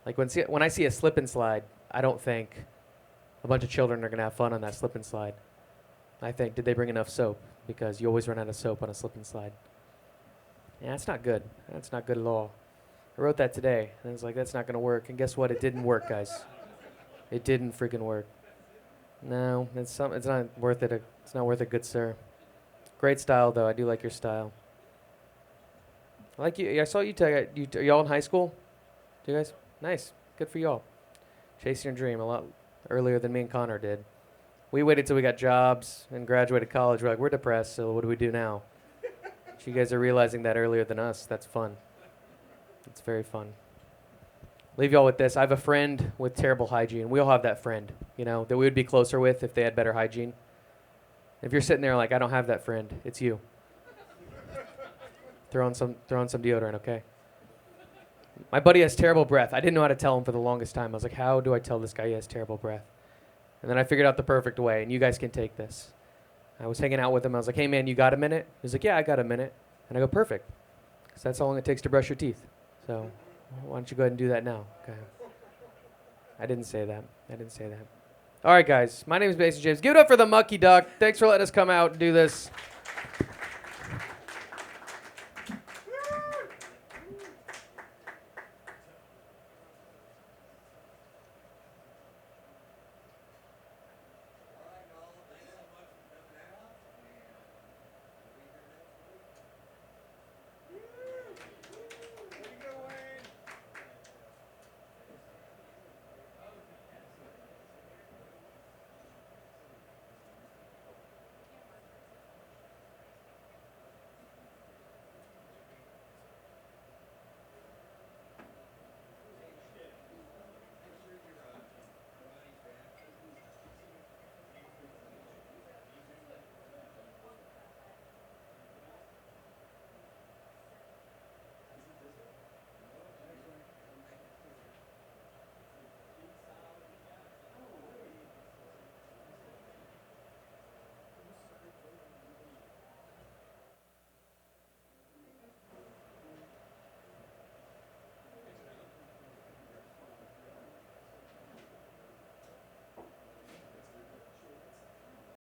Like when I see a slip and slide, I don't think a bunch of children are going to have fun on that slip and slide. I think, did they bring enough soap? Because you always run out of soap on a slip and slide. Yeah, that's not good. That's not good at all. I wrote that today, and I was like, that's not gonna work. And guess what? It didn't work, guys. It didn't freaking work. No, it's not worth it. It's not worth it, good sir. Great style, though. I do like your style. I like you. I saw you. Are y'all in high school? Do you guys? Nice. Good for y'all. Chasing your dream a lot earlier than me and Connor did. We waited till we got jobs and graduated college. We're like, we're depressed, so what do we do now? So you guys are realizing that earlier than us. That's fun. It's very fun. Leave y'all with this. I have a friend with terrible hygiene. We all have that friend, you know, that we would be closer with if they had better hygiene. If you're sitting there like, I don't have that friend, it's you. Throw on some deodorant, okay? My buddy has terrible breath. I didn't know how to tell him for the longest time. I was like, how do I tell this guy he has terrible breath? And then I figured out the perfect way, and you guys can take this. I was hanging out with him. I was like, hey, man, you got a minute? He was like, yeah, I got a minute. And I go, perfect. Because that's how long it takes to brush your teeth. So why don't you go ahead and do that now? Okay. I didn't say that. All right, guys. My name is Mason James. Give it up for the Mucky Duck. Thanks for letting us come out and do this.